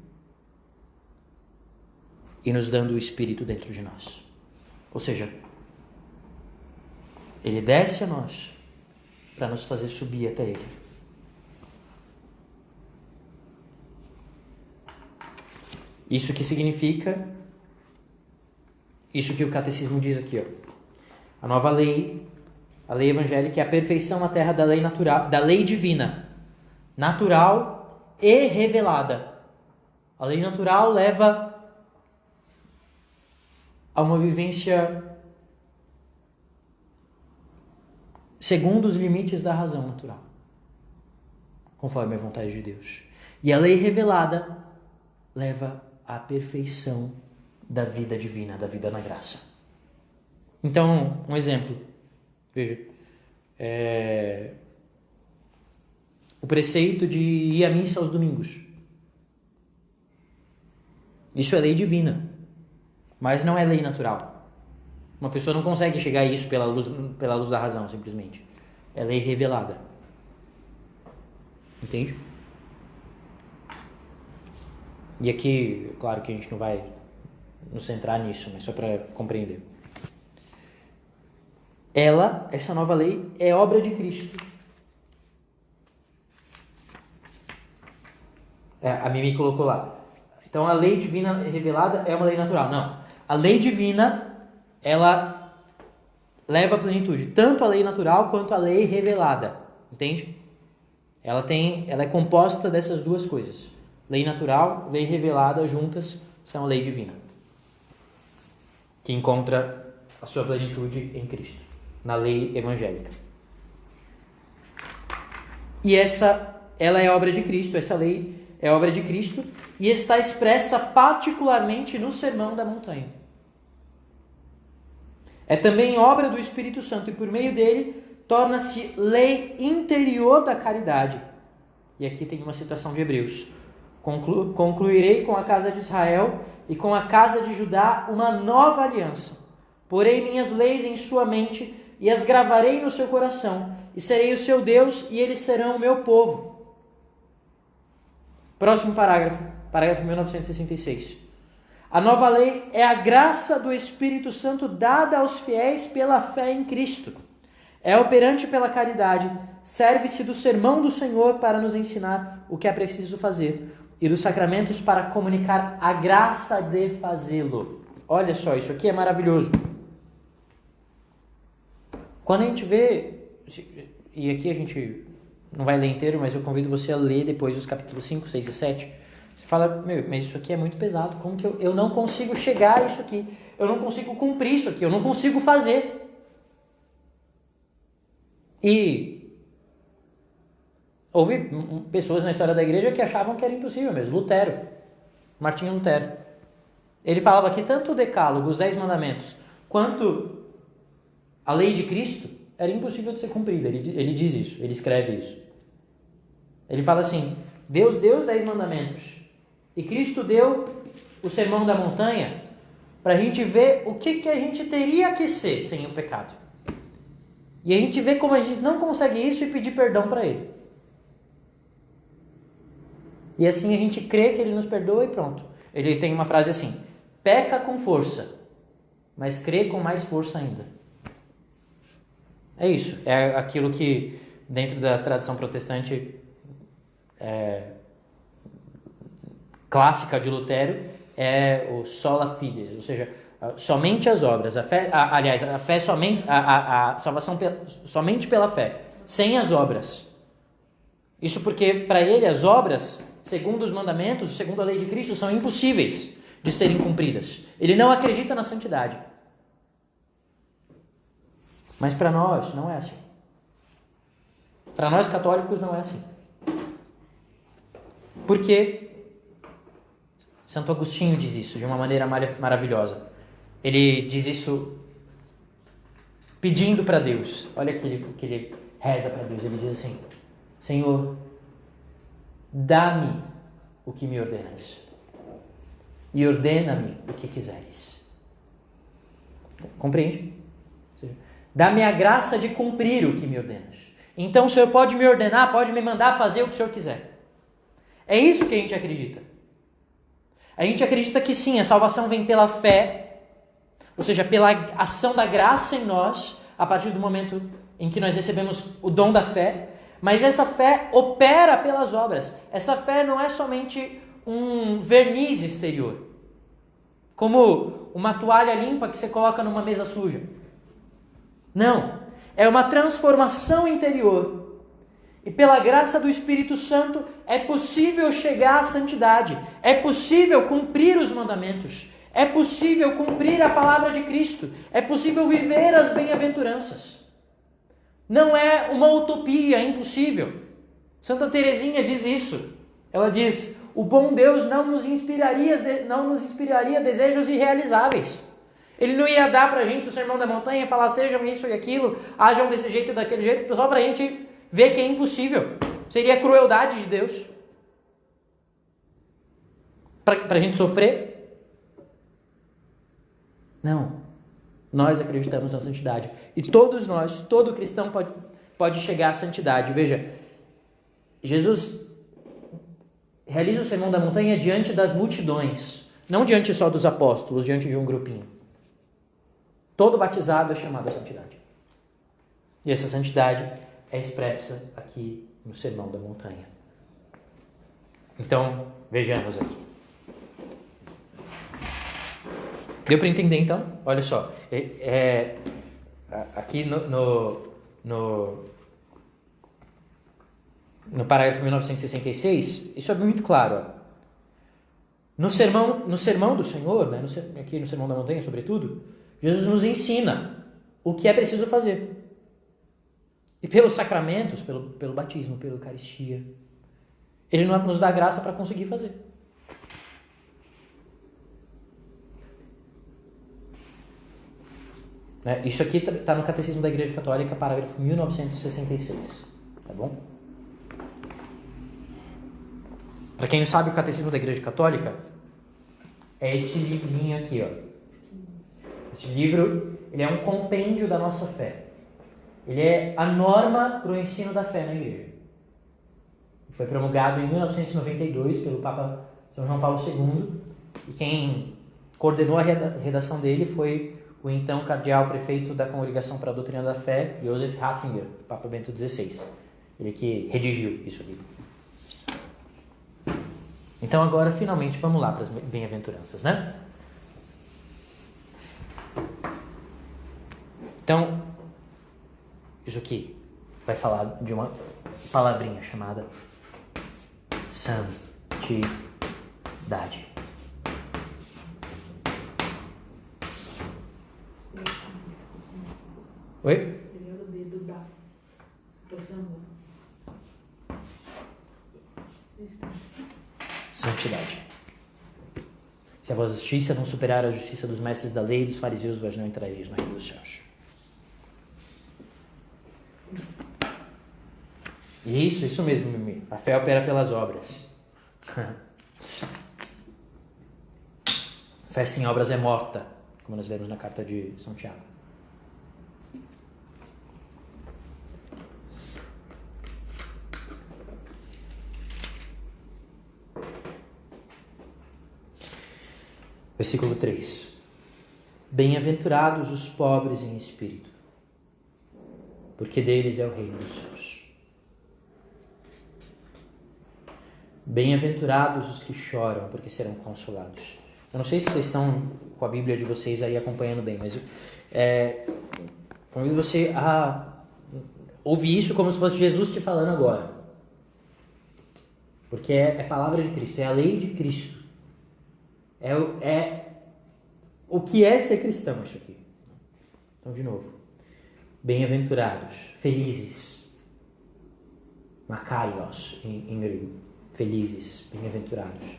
E nos dando o Espírito dentro de nós. Ou seja, ele desce a nós para nos fazer subir até ele. Isso que significa, isso que o catecismo diz aqui, ó. A nova lei, a lei evangélica, é a perfeição na terra da lei natural, da lei divina, natural e revelada. A lei natural leva a uma vivência segundo os limites da razão natural, conforme a vontade de Deus. E a lei revelada leva à perfeição da vida divina, da vida na graça. Então, um exemplo. Veja. O preceito de ir à missa aos domingos. Isso é lei divina, mas não é lei natural. Uma pessoa não consegue chegar a isso pela luz da razão, simplesmente. É lei revelada. Entende? E aqui, claro que a gente não vai nos centrar nisso, mas só para compreender. Essa nova lei, é obra de Cristo. A Mimi colocou lá. Então a lei divina revelada é uma lei natural. Não. A lei divina, ela leva à plenitude tanto a lei natural quanto a lei revelada. Entende? Ela é composta dessas duas coisas. Lei natural, lei revelada juntas são a lei divina, que encontra a sua plenitude em Cristo, na lei evangélica. E ela é obra de Cristo, essa lei é obra de Cristo e está expressa particularmente no Sermão da Montanha. É também obra do Espírito Santo e por meio dele torna-se lei interior da caridade. E aqui tem uma citação de Hebreus. Concluirei com a casa de Israel e com a casa de Judá uma nova aliança. Porei minhas leis em sua mente e as gravarei no seu coração. E serei o seu Deus e eles serão o meu povo. Próximo parágrafo, parágrafo 1966. A nova lei é a graça do Espírito Santo dada aos fiéis pela fé em Cristo. É operante pela caridade, serve-se do sermão do Senhor para nos ensinar o que é preciso fazer e dos sacramentos para comunicar a graça de fazê-lo. Olha só, isso aqui é maravilhoso. Quando a gente vê, e aqui a gente não vai ler inteiro, mas eu convido você a ler depois os capítulos 5, 6 e 7. Você fala, mas isso aqui é muito pesado, como que eu não consigo chegar a isso aqui? Eu não consigo cumprir isso aqui, eu não consigo fazer. E houve pessoas na história da igreja que achavam que era impossível mesmo. Lutero, Martinho Lutero. Ele falava que tanto o decálogo, os 10 mandamentos, quanto a lei de Cristo era impossível de ser cumprida. Ele diz isso, ele escreve isso. Ele fala assim, Deus deu os 10 mandamentos e Cristo deu o sermão da montanha para a gente ver o que a gente teria que ser sem o pecado. E a gente vê como a gente não consegue isso e pedir perdão para Ele. E assim a gente crê que Ele nos perdoa e pronto. Ele tem uma frase assim, peca com força, mas crê com mais força ainda. É isso, é aquilo que dentro da tradição protestante clássica de Lutero é o sola fide, ou seja, somente as obras, a fé somente, a salvação somente pela fé, sem as obras. Isso porque para ele as obras, segundo os mandamentos, segundo a lei de Cristo, são impossíveis de serem cumpridas. Ele não acredita na santidade. Mas para nós não é assim. Para nós católicos não é assim. Porque Santo Agostinho diz isso de uma maneira maravilhosa. Ele diz isso pedindo para Deus. Olha que ele reza para Deus. Ele diz assim, Senhor, dá-me o que me ordenas e ordena-me o que quiseres. Compreende? Dá-me a graça de cumprir o que me ordenas. Então o Senhor pode me ordenar, pode me mandar fazer o que o Senhor quiser. É isso que a gente acredita. A gente acredita que sim, a salvação vem pela fé, ou seja, pela ação da graça em nós, a partir do momento em que nós recebemos o dom da fé, mas essa fé opera pelas obras. Essa fé não é somente um verniz exterior, como uma toalha limpa que você coloca numa mesa suja. Não, é uma transformação interior. E pela graça do Espírito Santo é possível chegar à santidade, é possível cumprir os mandamentos, é possível cumprir a palavra de Cristo, é possível viver as bem-aventuranças. Não é uma utopia, é impossível. Santa Teresinha diz isso. Ela diz: o bom Deus não nos inspiraria desejos irrealizáveis. Ele não ia dar pra gente o sermão da montanha e falar: sejam isso e aquilo, hajam desse jeito e daquele jeito, só pra gente ver que é impossível. Seria crueldade de Deus. Pra gente sofrer? Não. Nós acreditamos na santidade. E todos nós, todo cristão pode chegar à santidade. Veja, Jesus realiza o sermão da montanha diante das multidões, não diante só dos apóstolos, diante de um grupinho. Todo batizado é chamado à santidade. E essa santidade é expressa aqui no sermão da montanha. Então, vejamos aqui. Deu para entender então? Olha só. Aqui no parágrafo 1966, isso é muito claro. Ó. No sermão do Senhor, né, aqui no Sermão da Montanha, sobretudo, Jesus nos ensina o que é preciso fazer. E pelos sacramentos, pelo batismo, pela Eucaristia, Ele nos dá graça para conseguir fazer. Isso aqui está no Catecismo da Igreja Católica, parágrafo 1966. Tá bom? Para quem não sabe, o Catecismo da Igreja Católica é este livrinho aqui, ó. Este livro, ele é um compêndio da nossa fé. Ele é a norma para o ensino da fé na Igreja. Foi promulgado em 1992 pelo Papa São João Paulo II, e quem coordenou a redação dele foi o então cardeal prefeito da Congregação para a Doutrina da Fé, Joseph Ratzinger, Papa Bento XVI. Ele que redigiu isso aqui. Então agora, finalmente, vamos lá para as bem-aventuranças, né? Então, isso aqui vai falar de uma palavrinha chamada santidade. Oi? Melhor o dedo da santidade. Se a vossa justiça não superar a justiça dos mestres da lei e dos fariseus, vós não entrareis no reino dos céus. Isso mesmo, Mimi. A fé opera pelas obras. Fé sem obras é morta, como nós lemos na carta de São Tiago. Versículo 3. Bem-aventurados os pobres em espírito, porque deles é o reino dos céus. Bem-aventurados os que choram, porque serão consolados. Eu não sei se vocês estão com a Bíblia de vocês aí acompanhando bem, mas convido você a ouvir isso como se fosse Jesus te falando agora. Porque é palavra de Cristo, é a lei de Cristo. É o que é ser cristão, isso aqui. Então, de novo. Bem-aventurados, felizes. Makarios, em grego. Felizes, bem-aventurados.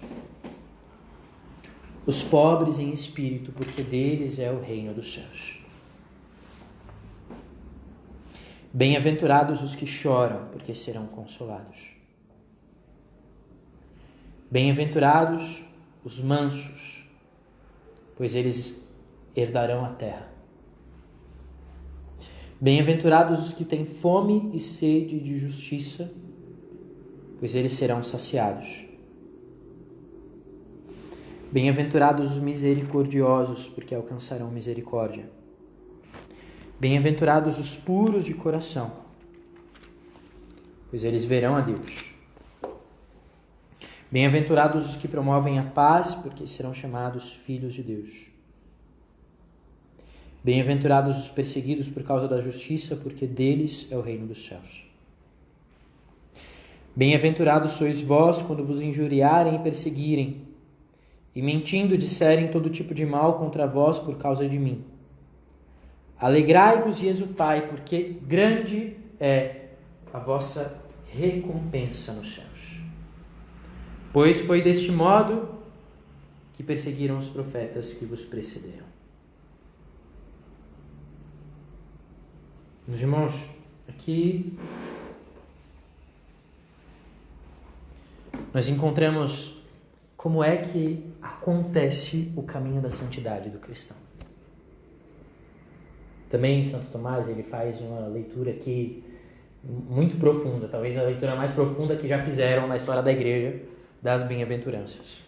Os pobres em espírito, porque deles é o reino dos céus. Bem-aventurados os que choram, porque serão consolados. Bem-aventurados os mansos, pois eles herdarão a terra. Bem-aventurados os que têm fome e sede de justiça, pois eles serão saciados. Bem-aventurados os misericordiosos, porque alcançarão misericórdia. Bem-aventurados os puros de coração, pois eles verão a Deus. Bem-aventurados os que promovem a paz, porque serão chamados filhos de Deus. Bem-aventurados os perseguidos por causa da justiça, porque deles é o reino dos céus. Bem-aventurados sois vós quando vos injuriarem e perseguirem, e mentindo disserem todo tipo de mal contra vós por causa de mim. Alegrai-vos e exultai, porque grande é a vossa recompensa nos céus. Pois foi deste modo que perseguiram os profetas que vos precederam. Meus irmãos, aqui nós encontramos como é que acontece o caminho da santidade do cristão. Também Santo Tomás, ele faz uma leitura aqui muito profunda, talvez a leitura mais profunda que já fizeram na história da igreja das bem-aventuranças.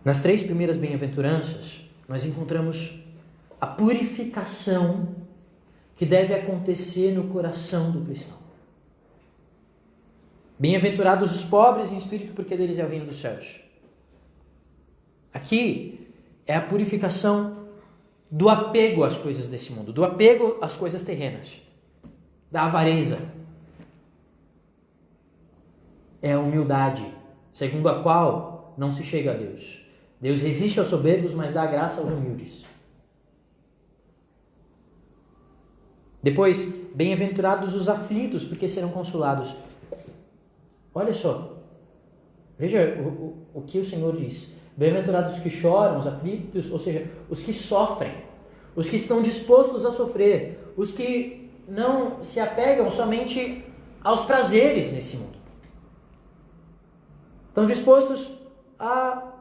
Nas 3 primeiras bem-aventuranças, nós encontramos a purificação que deve acontecer no coração do cristão. Bem-aventurados os pobres em espírito, porque deles é o reino dos céus. Aqui é a purificação do apego às coisas desse mundo, do apego às coisas terrenas, da avareza. É a humildade, segundo a qual não se chega a Deus. Deus resiste aos soberbos, mas dá graça aos humildes. Depois, bem-aventurados os aflitos, porque serão consolados. Olha só, veja o que o Senhor diz. Bem-aventurados os que choram, os aflitos, ou seja, os que sofrem, os que estão dispostos a sofrer, os que não se apegam somente aos prazeres nesse mundo. Estão dispostos a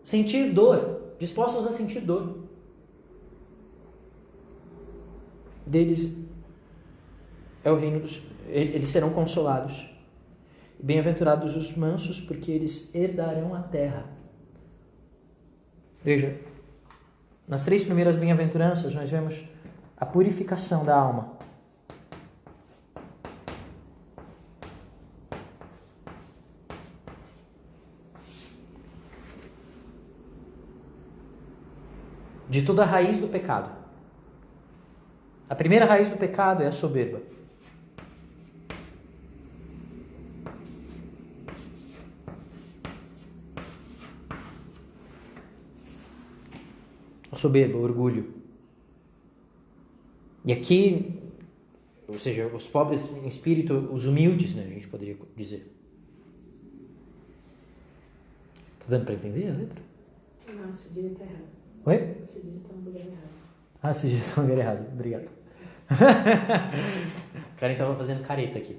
sentir dor, dispostos a sentir dor. Deles é o reino dos... Eles serão consolados. Bem-aventurados os mansos, porque eles herdarão a terra. Veja, nas 3 primeiras bem-aventuranças nós vemos a purificação da alma. De toda a raiz do pecado. A primeira raiz do pecado é a soberba. A soberba, o orgulho. E aqui, ou seja, os pobres em espírito, os humildes, né, a gente poderia dizer. Tá dando para entender a letra? Não, esse dia está errado. Oi? Esse dia está no lugar errado. Ah, esse dia está no lugar errado. Obrigado. O Karen estava fazendo careta aqui.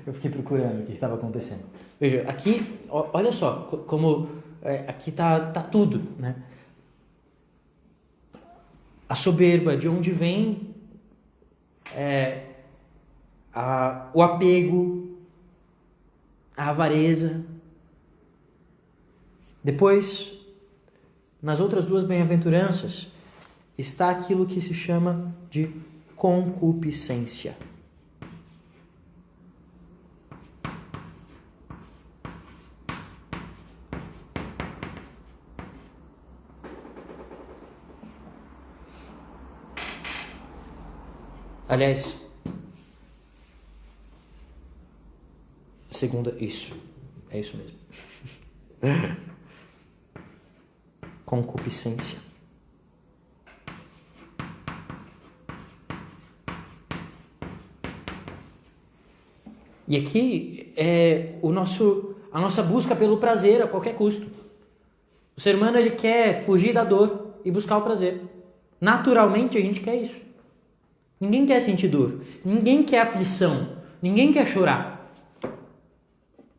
Eu fiquei procurando o que estava acontecendo. Veja, aqui, olha só, como aqui tá tudo, né? A soberba, de onde vem o apego, a avareza. Depois, nas outras 2 bem-aventuranças, está aquilo que se chama de concupiscência. Aliás, segunda, isso, é isso mesmo. Concupiscência. E aqui é a nossa busca pelo prazer a qualquer custo. O ser humano, ele quer fugir da dor e buscar o prazer. Naturalmente a gente quer isso. Ninguém quer sentir dor, ninguém quer aflição, ninguém quer chorar.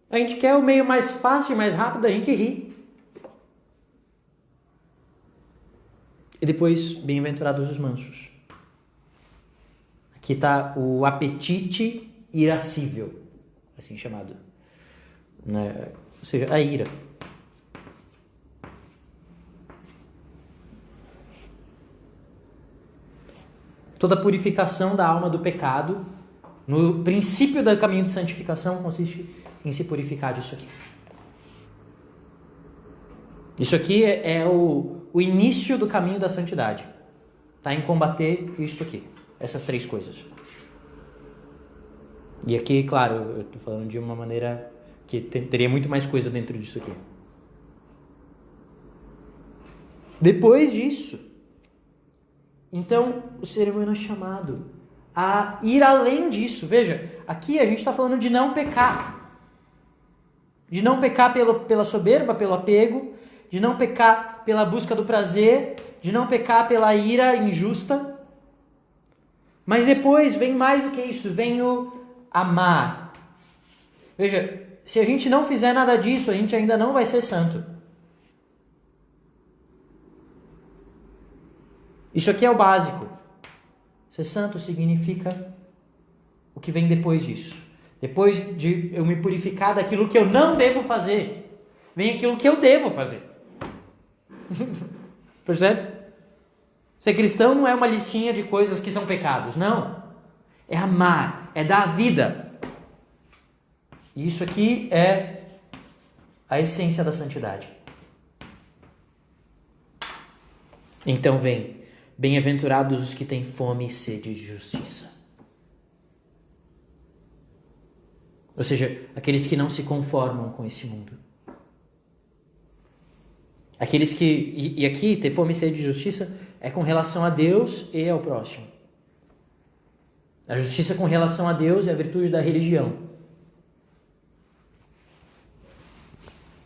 A gente quer o meio mais fácil e mais rápido, a gente ri. E depois, bem-aventurados os mansos. Aqui está o apetite irascível, assim chamado, né? Ou seja, a ira. Toda a purificação da alma do pecado No princípio do caminho de santificação consiste em se purificar disso aqui. Isso aqui é o início do caminho da santidade. Está em combater isso aqui. Essas 3 coisas. E aqui, claro, eu estou falando de uma maneira que teria muito mais coisa dentro disso aqui. Depois disso, então o ser humano é chamado a ir além disso. Veja, aqui a gente está falando de não pecar. De não pecar pela soberba, pelo apego, de não pecar pela busca do prazer, de não pecar pela ira injusta. Mas depois vem mais do que isso, vem o amar. Veja, se a gente não fizer nada disso, a gente ainda não vai ser santo. Isso aqui é o básico. Ser santo significa o que vem depois disso. Depois de eu me purificar daquilo que eu não devo fazer, vem aquilo que eu devo fazer. Percebe? Ser cristão não é uma listinha de coisas que são pecados, não. É amar, é dar vida. E isso aqui é a essência da santidade. Então vem, bem-aventurados os que têm fome e sede de justiça. Ou seja, aqueles que não se conformam com esse mundo. Aqueles que... E aqui, ter fome e sede de justiça é com relação a Deus e ao próximo. A justiça com relação a Deus é a virtude da religião.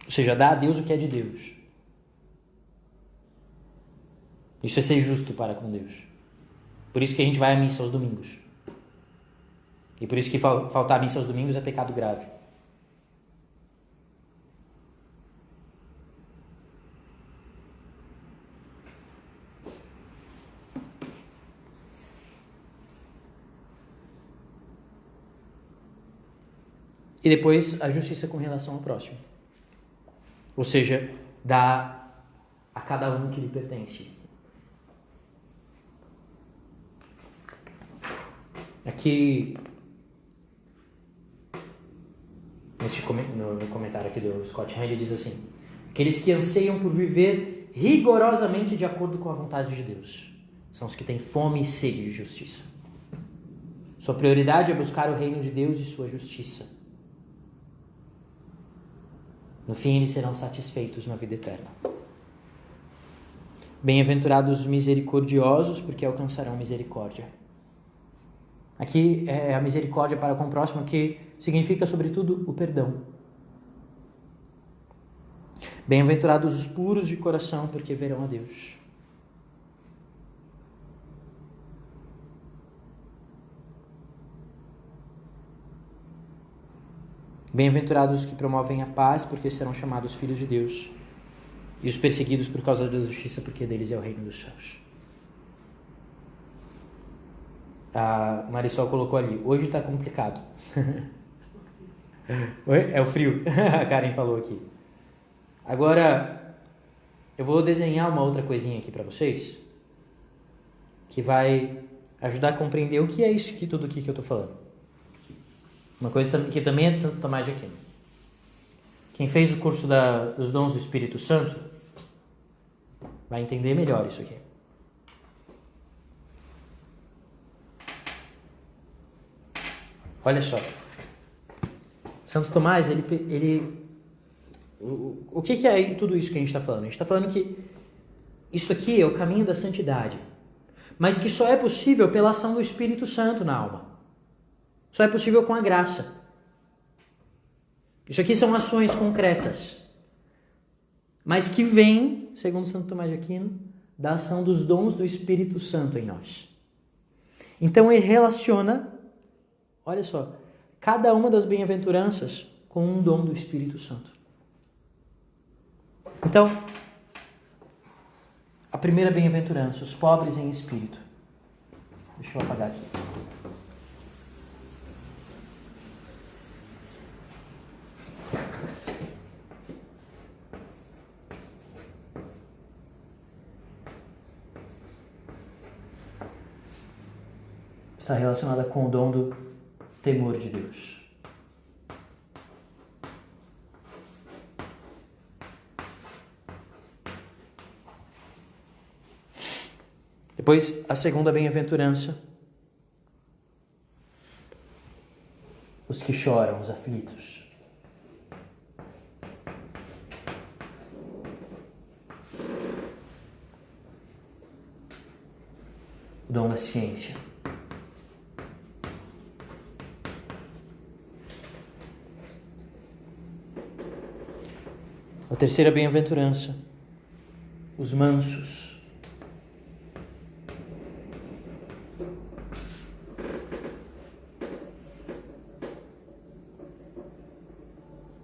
Ou seja, dá a Deus o que é de Deus. Isso é ser justo para com Deus. Por isso que a gente vai à missa aos domingos. E por isso que faltar à missa aos domingos é pecado grave. E depois a justiça com relação ao próximo. Ou seja, dá a cada um que lhe pertence. Aqui, no comentário aqui do Scott Hahn, ele diz assim: aqueles que anseiam por viver rigorosamente de acordo com a vontade de Deus são os que têm fome e sede de justiça. Sua prioridade é buscar o reino de Deus e sua justiça. No fim, eles serão satisfeitos na vida eterna. Bem-aventurados os misericordiosos, porque alcançarão misericórdia. Aqui é a misericórdia para com o próximo, que significa, sobretudo, o perdão. Bem-aventurados os puros de coração, porque verão a Deus. Bem-aventurados os que promovem a paz, porque serão chamados filhos de Deus. E os perseguidos por causa da justiça, porque deles é o reino dos céus. A Marisol colocou ali: hoje está complicado. É o frio, a Karen falou aqui. Agora, eu vou desenhar uma outra coisinha aqui para vocês, que vai ajudar a compreender o que é isso aqui, tudo aqui que eu estou falando. Uma coisa que também é de Santo Tomás de Aquino. Quem fez o curso dos dons do Espírito Santo vai entender melhor isso aqui. Olha só. Santo Tomás, o que é tudo isso que a gente está falando? A gente está falando que isso aqui é o caminho da santidade, mas que só é possível pela ação do Espírito Santo na alma. Só é possível com a graça. Isso aqui são ações concretas, mas que vêm, segundo Santo Tomás de Aquino, da ação dos dons do Espírito Santo em nós. Então ele relaciona, olha só, cada uma das bem-aventuranças com um dom do Espírito Santo. Então, a primeira bem-aventurança, os pobres em espírito. Deixa eu apagar aqui. Está relacionada com o dom temor de Deus. Depois, a segunda bem-aventurança. Os que choram, os aflitos. O dom da ciência. A terceira bem-aventurança. Os mansos.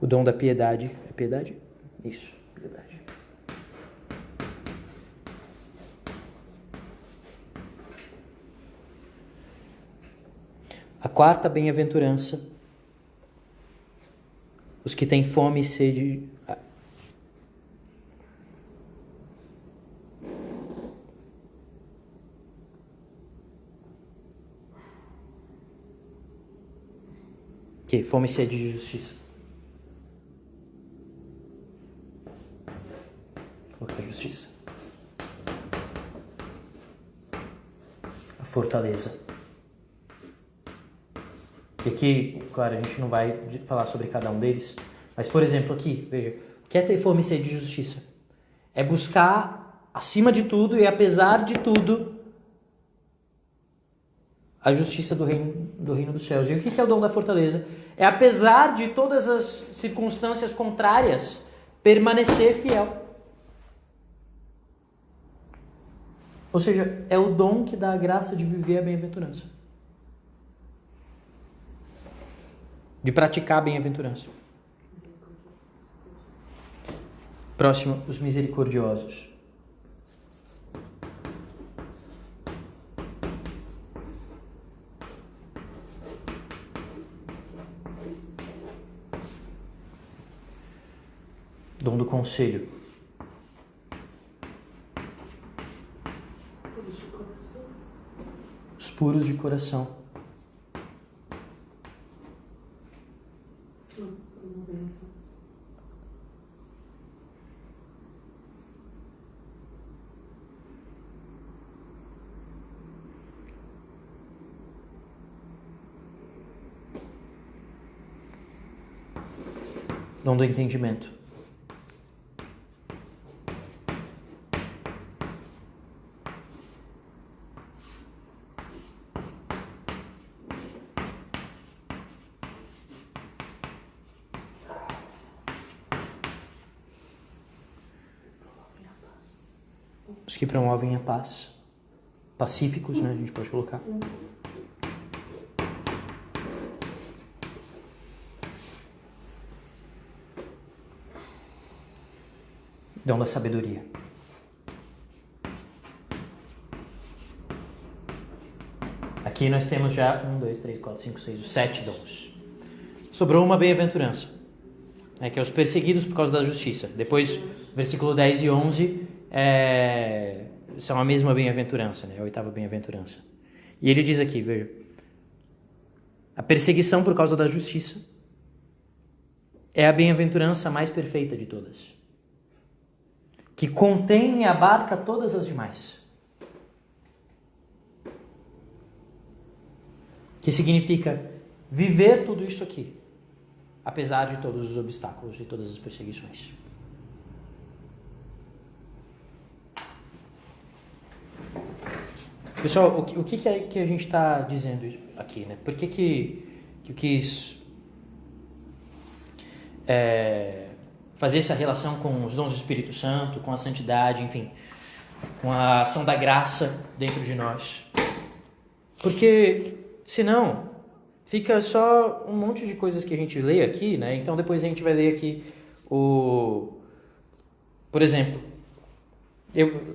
O dom da piedade. É piedade? Isso, piedade. A quarta bem-aventurança. Os que têm fome e sede. Que fome e sede de justiça. A justiça. A fortaleza. E aqui, claro, a gente não vai falar sobre cada um deles, mas, por exemplo, aqui, veja, quer ter fome e sede de justiça? É buscar, acima de tudo e apesar de tudo, a justiça do reino dos céus. E o que é o dom da fortaleza? É, apesar de todas as circunstâncias contrárias, permanecer fiel. Ou seja, é o dom que dá a graça de viver a bem-aventurança. De praticar a bem-aventurança. Próximo, os misericordiosos. Dom do conselho. Os puros de coração. Dom do entendimento. Os que promovem a paz. Pacíficos, né? A gente pode colocar. Dom da sabedoria. Aqui nós temos já 7 dons. Sobrou uma bem-aventurança, né, que é os perseguidos por causa da justiça. Depois, versículo 10 e 11 são a mesma bem-aventurança, né, a oitava bem-aventurança. E ele diz aqui, veja, a perseguição por causa da justiça é a bem-aventurança mais perfeita de todas, que contém e abarca todas as demais. Que significa viver tudo isso aqui, apesar de todos os obstáculos e todas as perseguições. Pessoal, o que é que a gente está dizendo aqui, né? Por que eu quis fazer essa relação com os dons do Espírito Santo, com a santidade, enfim, com a ação da graça dentro de nós? Porque, senão, fica só um monte de coisas que a gente lê aqui, né? Então, depois a gente vai ler aqui por exemplo,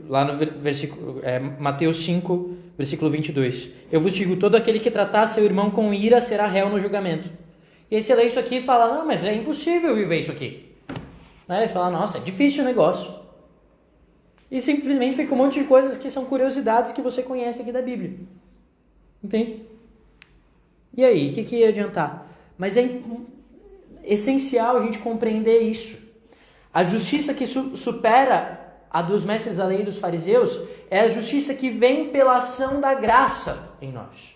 lá no versículo, Mateus 5, versículo 22. Eu vos digo, todo aquele que tratar seu irmão com ira será réu no julgamento. E aí você lê isso aqui e fala, não, mas é impossível viver isso aqui. Aí você fala, nossa, é difícil o negócio. E simplesmente fica um monte de coisas que são curiosidades que você conhece aqui da Bíblia. Entende? E aí, o que ia adiantar? Mas é essencial a gente compreender isso. A justiça que supera a dos mestres da lei e dos fariseus é a justiça que vem pela ação da graça em nós.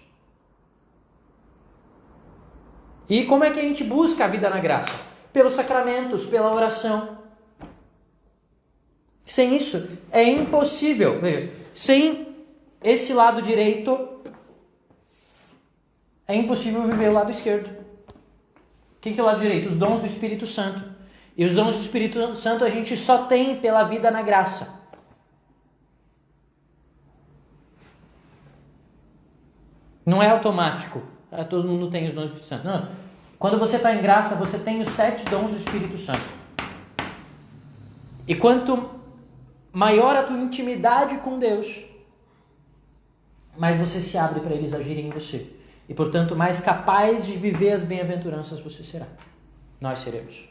E como é que a gente busca a vida na graça? Pelos sacramentos, pela oração. Sem isso, é impossível. Sem esse lado direito, é impossível viver o lado esquerdo. O que é o lado direito? Os dons do Espírito Santo. E os dons do Espírito Santo a gente só tem pela vida na graça. Não é automático. Todo mundo tem os dons do Espírito Santo. Não. Quando você está em graça, você tem os 7 dons do Espírito Santo. E quanto maior a tua intimidade com Deus, mais você se abre para eles agirem em você. E, portanto, mais capaz de viver as bem-aventuranças você será. Nós seremos.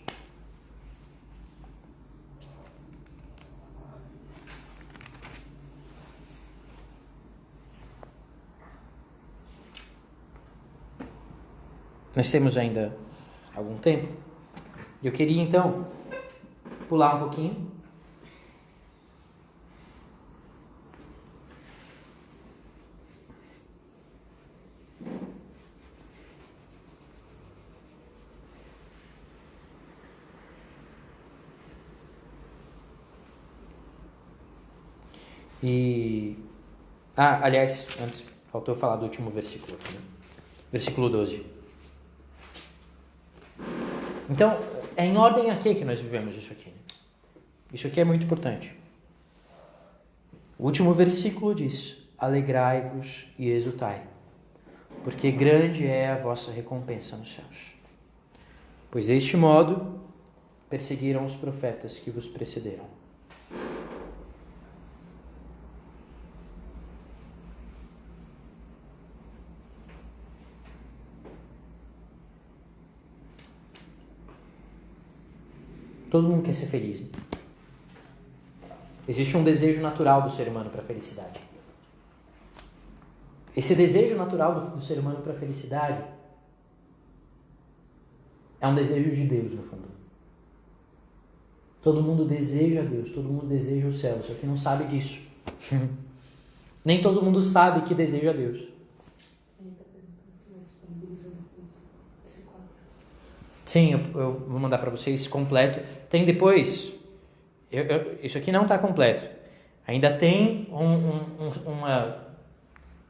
Nós temos ainda algum tempo. Eu queria, então, pular um pouquinho. Aliás, antes, faltou falar do último versículo aqui, né? Versículo 12. Então, é em ordem aqui que nós vivemos isso aqui, né? Isso aqui é muito importante. O último versículo diz: alegrai-vos e exultai, porque grande é a vossa recompensa nos céus. Pois deste modo perseguiram os profetas que vos precederam. Todo mundo quer ser feliz. Né? Existe um desejo natural do ser humano para a felicidade. Esse desejo natural do ser humano para a felicidade é um desejo de Deus, no fundo. Todo mundo deseja Deus, todo mundo deseja o céu, só que não sabe disso. Nem todo mundo sabe que deseja Deus. Sim, eu vou mandar para vocês completo. Tem depois, isso aqui não está completo. Ainda tem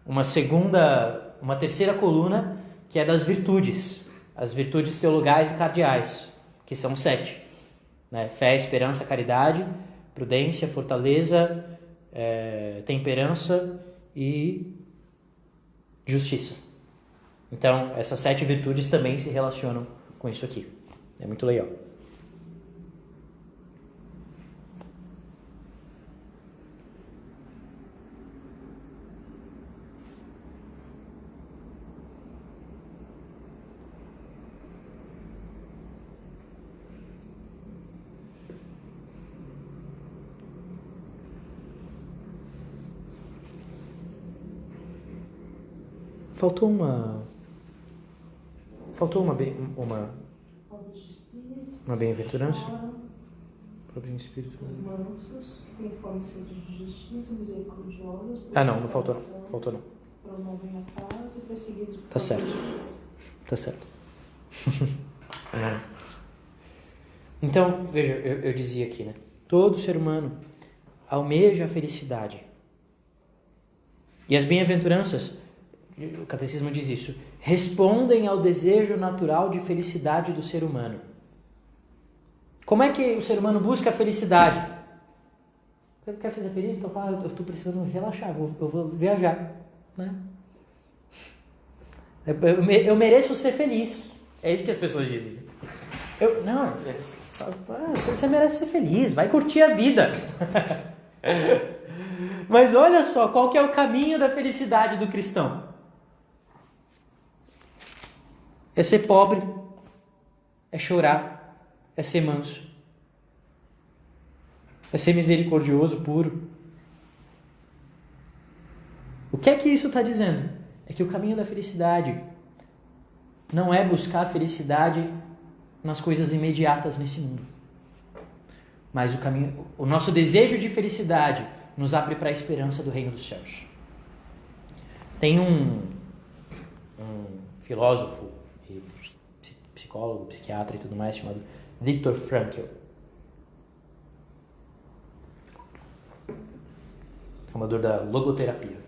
uma terceira coluna que é das virtudes. As virtudes teologais e cardeais, que são 7. Né? Fé, esperança, caridade, prudência, fortaleza, temperança e justiça. Então, essas 7 virtudes também se relacionam com isso aqui. É muito legal. Faltou uma bem-aventurança. Pobre de espírito. Mansos, que têm fome e sede de justiça, misericordiosos. Não faltou não. Promovem a paz e perseguidos por Tá certo. Tá certo. Então, veja, eu dizia aqui, né? Todo ser humano almeja a felicidade. E as bem-aventuranças, o catecismo diz isso, respondem ao desejo natural de felicidade do ser humano. Como é que o ser humano busca a felicidade? Você quer ser feliz? Então fala, eu estou precisando relaxar, eu vou viajar. Né? Eu mereço ser feliz. É isso que as pessoas dizem. Você merece ser feliz, vai curtir a vida. Mas olha só, qual que é o caminho da felicidade do cristão? É ser pobre, é chorar, é ser manso, é ser misericordioso, puro. O que é que isso está dizendo? É que o caminho da felicidade não é buscar a felicidade nas coisas imediatas nesse mundo. Mas o nosso desejo de felicidade nos abre para a esperança do reino dos céus. Tem um filósofo, e psicólogo, psiquiatra e tudo mais, chamado Viktor Frankl, fundador da logoterapia.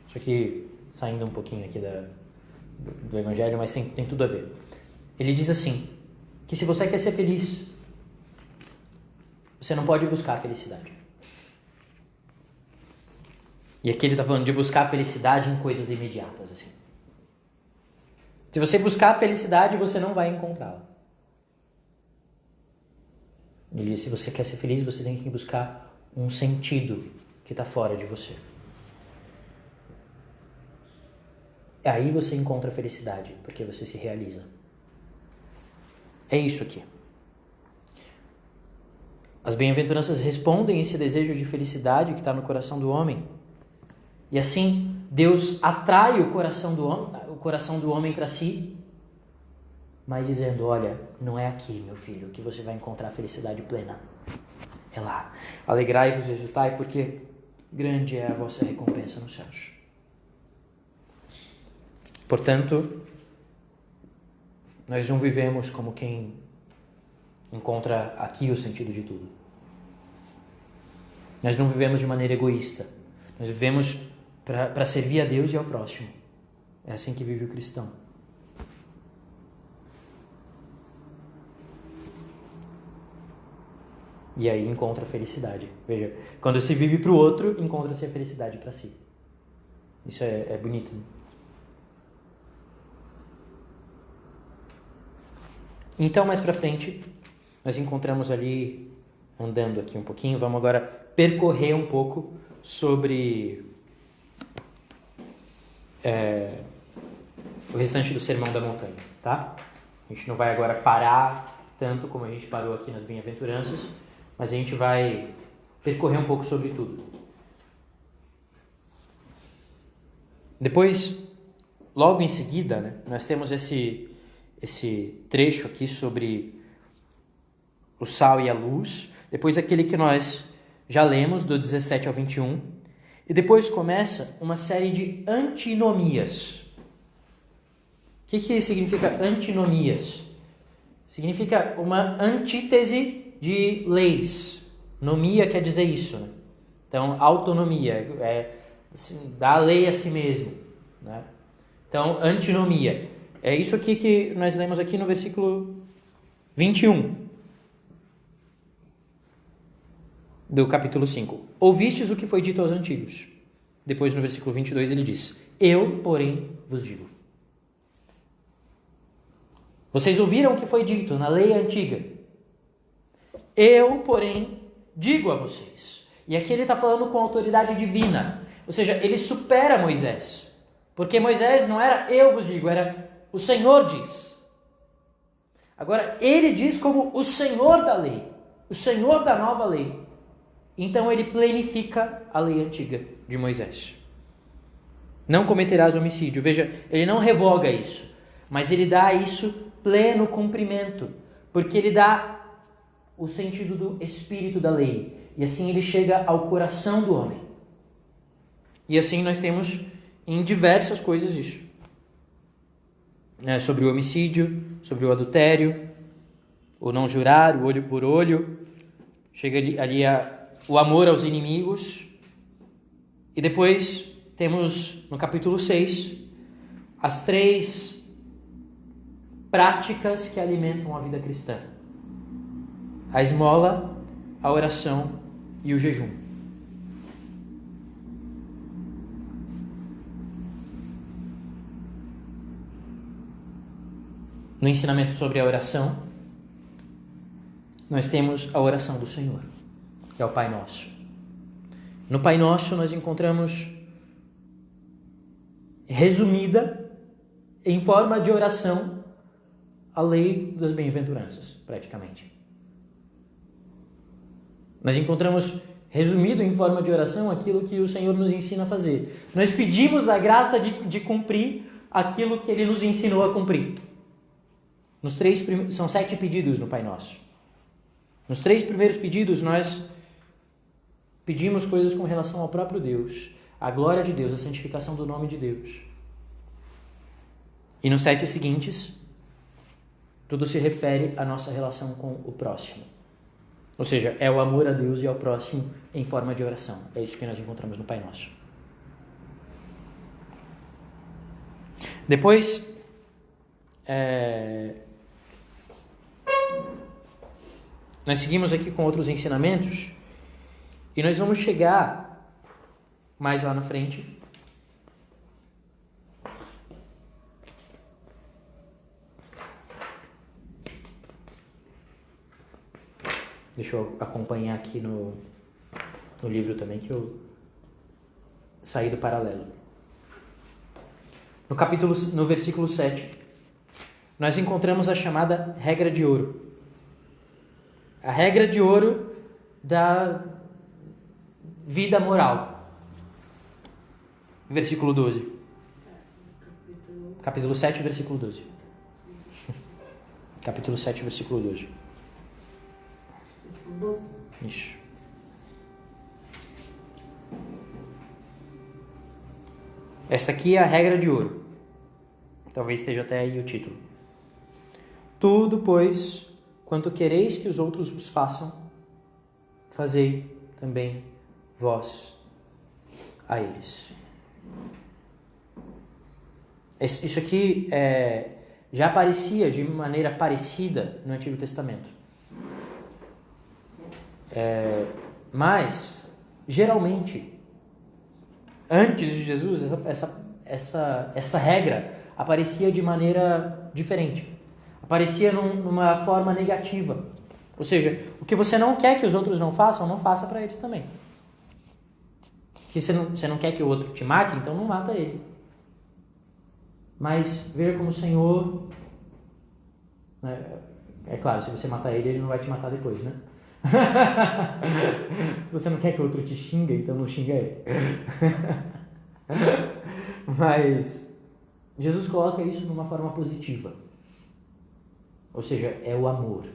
Isso aqui, saindo um pouquinho aqui do evangelho, mas tem tudo a ver. Ele diz assim, que se você quer ser feliz, você não pode buscar a felicidade. E aqui ele está falando de buscar a felicidade em coisas imediatas, assim. Se você buscar a felicidade, você não vai encontrá-la. Ele diz, se você quer ser feliz, você tem que buscar um sentido que está fora de você. Aí você encontra a felicidade, porque você se realiza. É isso aqui. As bem-aventuranças respondem esse desejo de felicidade que está no coração do homem. E assim, Deus atrai o coração do homem para si, mas dizendo, olha, não é aqui, meu filho, que você vai encontrar a felicidade plena. É lá. Alegrai-vos e exultai, porque grande é a vossa recompensa nos céus. Portanto, nós não vivemos como quem encontra aqui o sentido de tudo. Nós não vivemos de maneira egoísta. Nós vivemos para servir a Deus e ao próximo. É assim que vive o cristão. E aí encontra a felicidade. Veja, quando se vive para o outro, encontra-se a felicidade para si. Isso é bonito, né? Então, mais para frente, nós encontramos ali, andando aqui um pouquinho, vamos agora percorrer um pouco sobre o restante do Sermão da Montanha, tá? A gente não vai agora parar tanto como a gente parou aqui nas bem-aventuranças, mas a gente vai percorrer um pouco sobre tudo. Depois, logo em seguida, né, nós temos esse trecho aqui sobre o sal e a luz, depois aquele que nós já lemos, do 17 ao 21, e depois começa uma série de antinomias. O que significa antinomias? Significa uma antítese de leis. Nomia quer dizer isso, né? Então, autonomia, assim, dar a lei a si mesmo, né? Então, antinomia. É isso aqui que nós lemos aqui no versículo 21 do capítulo 5. Ouvistes o que foi dito aos antigos. Depois, no versículo 22, ele diz, eu, porém, vos digo. Vocês ouviram o que foi dito na lei antiga. Eu, porém, digo a vocês. E aqui ele está falando com autoridade divina. Ou seja, ele supera Moisés. Porque Moisés não era eu vos digo, era o Senhor diz. Agora, ele diz como o Senhor da lei. O Senhor da nova lei. Então ele plenifica a lei antiga de Moisés. Não cometerás homicídio. Veja, ele não revoga isso. Mas ele dá isso pleno cumprimento. Porque ele dá o sentido do espírito da lei. E assim ele chega ao coração do homem. E assim nós temos em diversas coisas isso. Sobre o homicídio, sobre o adultério, o não jurar, o olho por olho. Chega ali o amor aos inimigos. E depois temos no capítulo 6 as 3 práticas que alimentam a vida cristã. A esmola, a oração e o jejum. No ensinamento sobre a oração, nós temos a oração do Senhor, que é o Pai Nosso. No Pai Nosso nós encontramos resumida em forma de oração a lei das bem-aventuranças, praticamente. Nós encontramos resumido em forma de oração aquilo que o Senhor nos ensina a fazer. Nós pedimos a graça de cumprir aquilo que ele nos ensinou a cumprir. São 7 pedidos no Pai Nosso. Nos 3 primeiros pedidos, nós pedimos coisas com relação ao próprio Deus, a glória de Deus, a santificação do nome de Deus. E nos 7 seguintes, tudo se refere à nossa relação com o próximo. Ou seja, é o amor a Deus e ao próximo em forma de oração. É isso que nós encontramos no Pai Nosso. Depois, nós seguimos aqui com outros ensinamentos e nós vamos chegar mais lá na frente deixa eu acompanhar aqui no livro também, que eu saí do paralelo. No versículo 7, nós encontramos a chamada regra de ouro. A regra de ouro da vida moral. Versículo 12. Capítulo 7, versículo 12. Capítulo 7, versículo 12. Isso. Esta aqui é a regra de ouro. Talvez esteja até aí o título. Tudo, pois, quanto quereis que os outros vos façam, fazei também vós a eles. Isso aqui já aparecia de maneira parecida no Antigo Testamento. Mas, geralmente, antes de Jesus, essa regra aparecia de maneira diferente. Aparecia numa forma negativa. Ou seja, o que você não quer que os outros não façam, não faça para eles também. Que você não quer que o outro te mate, então não mata ele. Mas veja como o Senhor... É claro, se você matar ele, ele não vai te matar depois, né? Se você não quer que o outro te xingue, então não xinga ele. Mas Jesus coloca isso numa forma positiva. Ou seja, é o amor.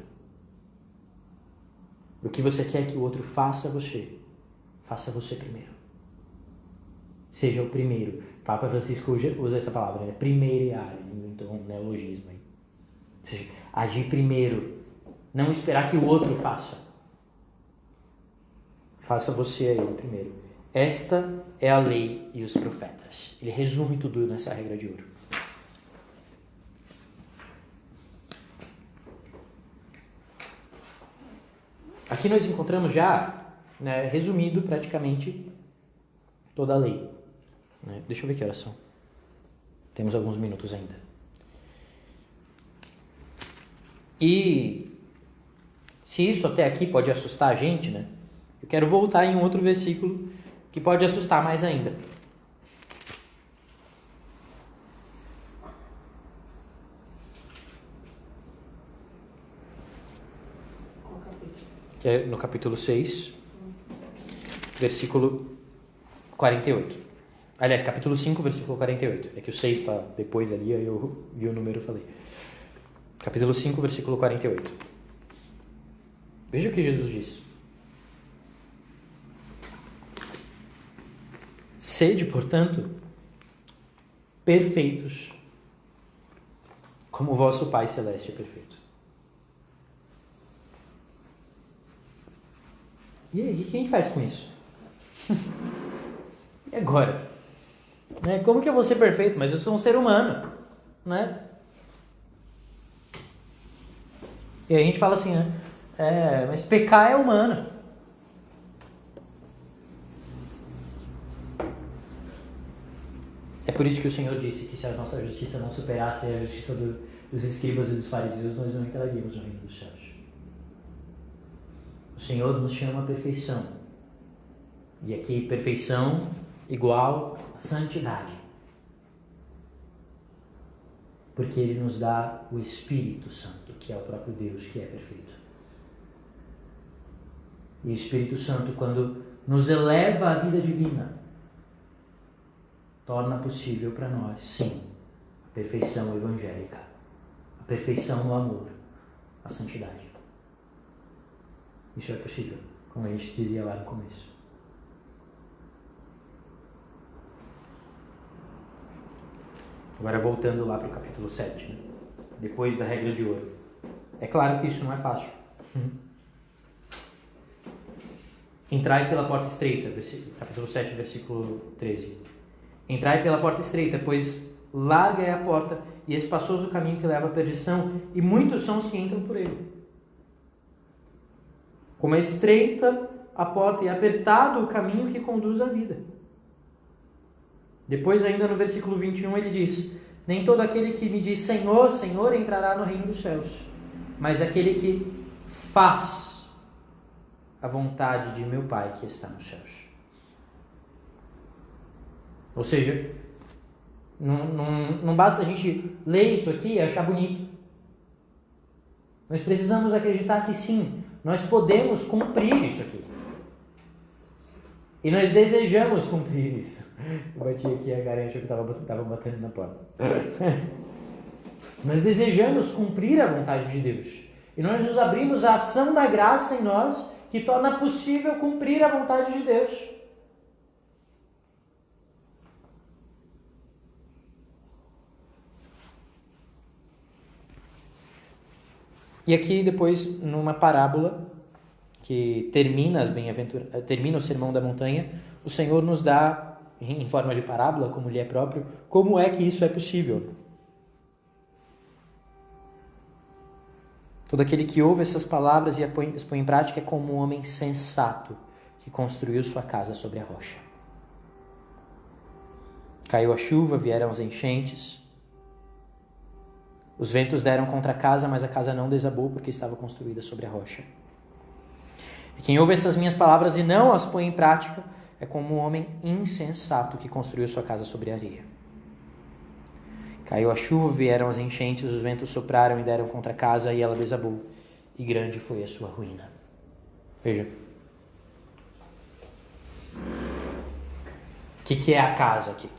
O que você quer que o outro faça faça você primeiro. Seja o primeiro. O Papa Francisco usa essa palavra, né? Primeiriar, então um neologismo aí. Ou seja, agir primeiro. Não esperar que o outro faça. Faça você a ele primeiro. Esta é a lei e os profetas. Ele resume tudo nessa regra de ouro. Aqui nós encontramos já, resumido praticamente toda a lei. Deixa eu ver que horas são. Temos alguns minutos ainda. E se isso até aqui pode assustar a gente, eu quero voltar em um outro versículo que pode assustar mais ainda. Que é no capítulo 6, versículo 48. Aliás, capítulo 5, versículo 48. É que o 6 está depois ali, aí eu vi o número e falei. Capítulo 5, versículo 48. Veja o que Jesus diz. Sede, portanto, perfeitos, como o vosso Pai Celeste é perfeito. E aí, o que a gente faz com isso? E agora? Como que eu vou ser perfeito? Mas eu sou um ser humano, E aí a gente fala assim, mas pecar é humano. É por isso que o Senhor disse que se a nossa justiça não superasse a justiça dos escribas e dos fariseus, nós não entraríamos no reino dos céus. O Senhor nos chama a perfeição. E aqui, perfeição igual a santidade. Porque Ele nos dá o Espírito Santo, que é o próprio Deus, que é perfeito. E o Espírito Santo, quando nos eleva à vida divina, torna possível para nós, sim, perfeição evangélica, a perfeição no amor, a santidade. Isso é possível, como a gente dizia lá no começo. Agora voltando lá para o capítulo 7, né? Depois da regra de ouro. É claro que isso não é fácil. Entrai pela porta estreita, capítulo 7, versículo 13. Entrai pela porta estreita, pois larga é a porta e espaçoso o caminho que leva à perdição, e muitos são os que entram por ele. Como é estreita a porta e apertado o caminho que conduz à vida. Depois, ainda no versículo 21, ele diz: nem todo aquele que me diz Senhor, Senhor entrará no reino dos céus, mas aquele que faz a vontade de meu Pai que está nos céus. Ou seja, não basta a gente ler isso aqui e achar bonito. Nós precisamos acreditar que sim, nós podemos cumprir isso aqui. E nós desejamos cumprir isso. Eu bati aqui a garante que estava batendo na porta. Nós desejamos cumprir a vontade de Deus. E nós nos abrimos à ação da graça em nós, que torna possível cumprir a vontade de Deus. E aqui depois, numa parábola que termina o Sermão da Montanha, o Senhor nos dá, em forma de parábola, como lhe é próprio, como é que isso é possível. Todo aquele que ouve essas palavras e as põe em prática é como um homem sensato que construiu sua casa sobre a rocha. Caiu a chuva, vieram as enchentes. Os ventos deram contra a casa, mas a casa não desabou porque estava construída sobre a rocha. E quem ouve essas minhas palavras e não as põe em prática é como um homem insensato que construiu sua casa sobre a areia. Caiu a chuva, vieram as enchentes, os ventos sopraram e deram contra a casa e ela desabou. E grande foi a sua ruína. Veja. O que é a casa aqui?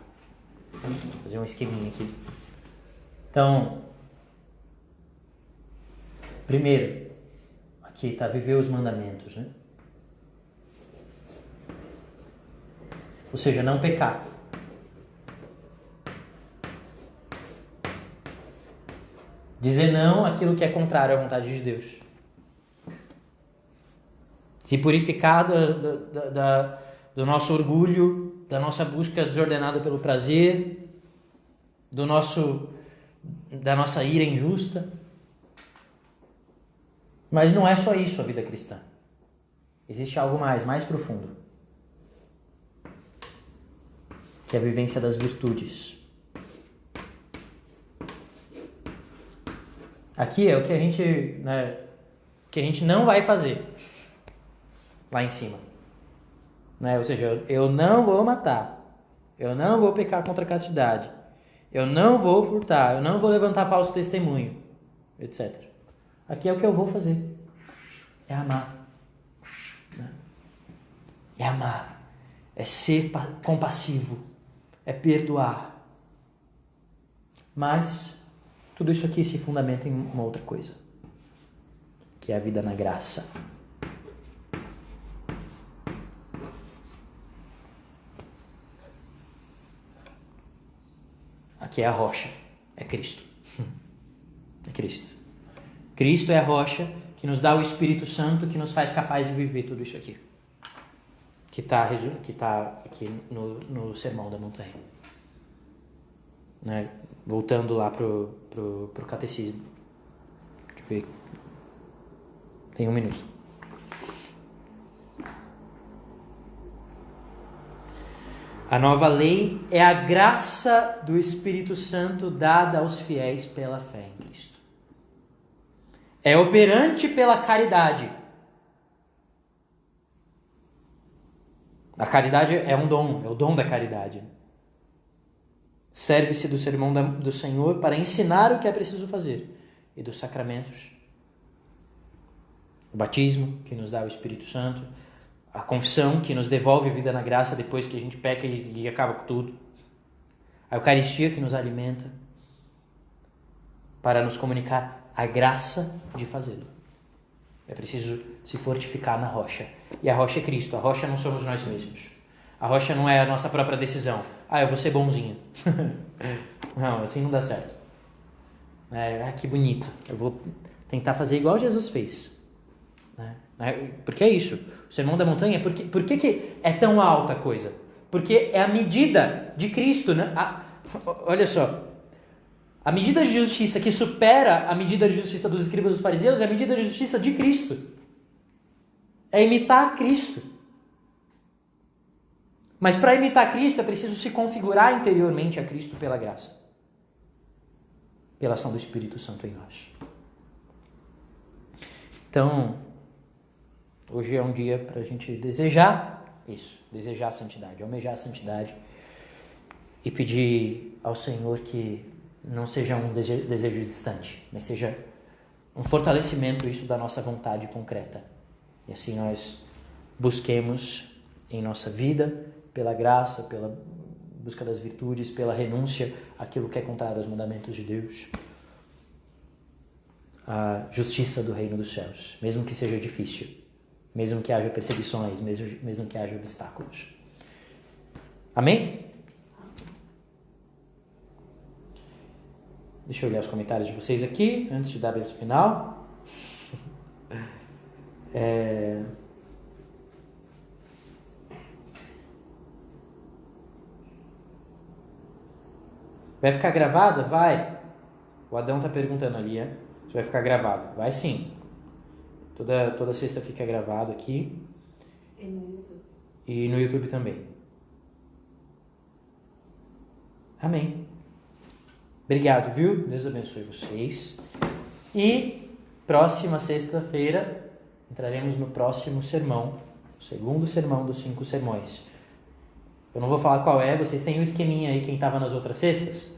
Vou fazer um esqueminha aqui. Então, primeiro, aqui está viver os mandamentos, né? Ou seja, não pecar. Dizer não àquilo que é contrário à vontade de Deus. Se purificar do nosso orgulho, da nossa busca desordenada pelo prazer, da nossa ira injusta. Mas não é só isso a vida cristã. Existe algo mais profundo. Que é a vivência das virtudes. Aqui é o que a gente não vai fazer lá em cima. Ou seja, eu não vou matar. Eu não vou pecar contra a castidade. Eu não vou furtar. Eu não vou levantar falso testemunho, etc. Aqui é o que eu vou fazer. É amar. É amar. É ser compassivo. É perdoar. Mas tudo isso aqui se fundamenta em uma outra coisa. Que é a vida na graça. Aqui é a rocha. É Cristo. É Cristo. Cristo é a rocha que nos dá o Espírito Santo que nos faz capaz de viver tudo isso aqui. Que está aqui no Sermão da Montanha. Voltando lá pro catecismo. Deixa eu ver. Tem 1 minuto. A nova lei é a graça do Espírito Santo dada aos fiéis pela fé em Cristo. É operante pela caridade. A caridade é um dom, é o dom da caridade. Serve-se do sermão do Senhor para ensinar o que é preciso fazer. E dos sacramentos. O batismo, que nos dá o Espírito Santo. A confissão, que nos devolve a vida na graça depois que a gente peca e acaba com tudo. A Eucaristia, que nos alimenta. para nos comunicar a graça de fazê-lo. É preciso se fortificar na rocha. E a rocha é Cristo. A rocha não somos nós mesmos. A rocha não é a nossa própria decisão. Eu vou ser bonzinho. Não, assim não dá certo. Que bonito. Eu vou tentar fazer igual Jesus fez. Porque é isso. O Sermão da Montanha, por que é tão alta a coisa? Porque é a medida de Cristo. Né? Olha só. A medida de justiça que supera a medida de justiça dos escribas e dos fariseus é a medida de justiça de Cristo. É imitar Cristo. Mas para imitar Cristo é preciso se configurar interiormente a Cristo pela graça. Pela ação do Espírito Santo em nós. Então, hoje é um dia para a gente desejar isso. Desejar a santidade, almejar a santidade. E pedir ao Senhor que não seja um desejo distante, mas seja um fortalecimento isso da nossa vontade concreta. E assim nós busquemos em nossa vida, pela graça, pela busca das virtudes, pela renúncia àquilo que é contrário aos mandamentos de Deus, a justiça do reino dos céus, mesmo que seja difícil, mesmo que haja perseguições, mesmo que haja obstáculos. Amém? Deixa eu olhar os comentários de vocês aqui, antes de dar a bênção final. Vai ficar gravada? Vai. O Adão está perguntando ali, se vai ficar gravado. Vai sim. Toda sexta fica gravado aqui. E no YouTube. E no YouTube também. Amém. Obrigado, viu? Deus abençoe vocês. E próxima sexta-feira entraremos no próximo sermão, o segundo sermão dos 5 sermões. Eu não vou falar qual é, vocês têm um esqueminha aí, quem estava nas outras sextas.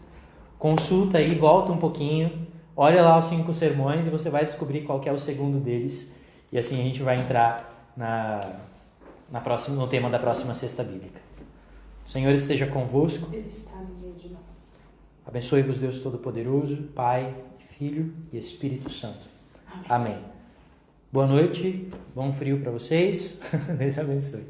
Consulta aí, volta um pouquinho, olha lá os 5 sermões e você vai descobrir qual que é o segundo deles. E assim a gente vai entrar no tema da próxima sexta bíblica. O Senhor esteja convosco. Ele está no meio de nós. Abençoe-vos Deus Todo-Poderoso, Pai, Filho e Espírito Santo. Amém. Boa noite, bom frio para vocês. Deus abençoe.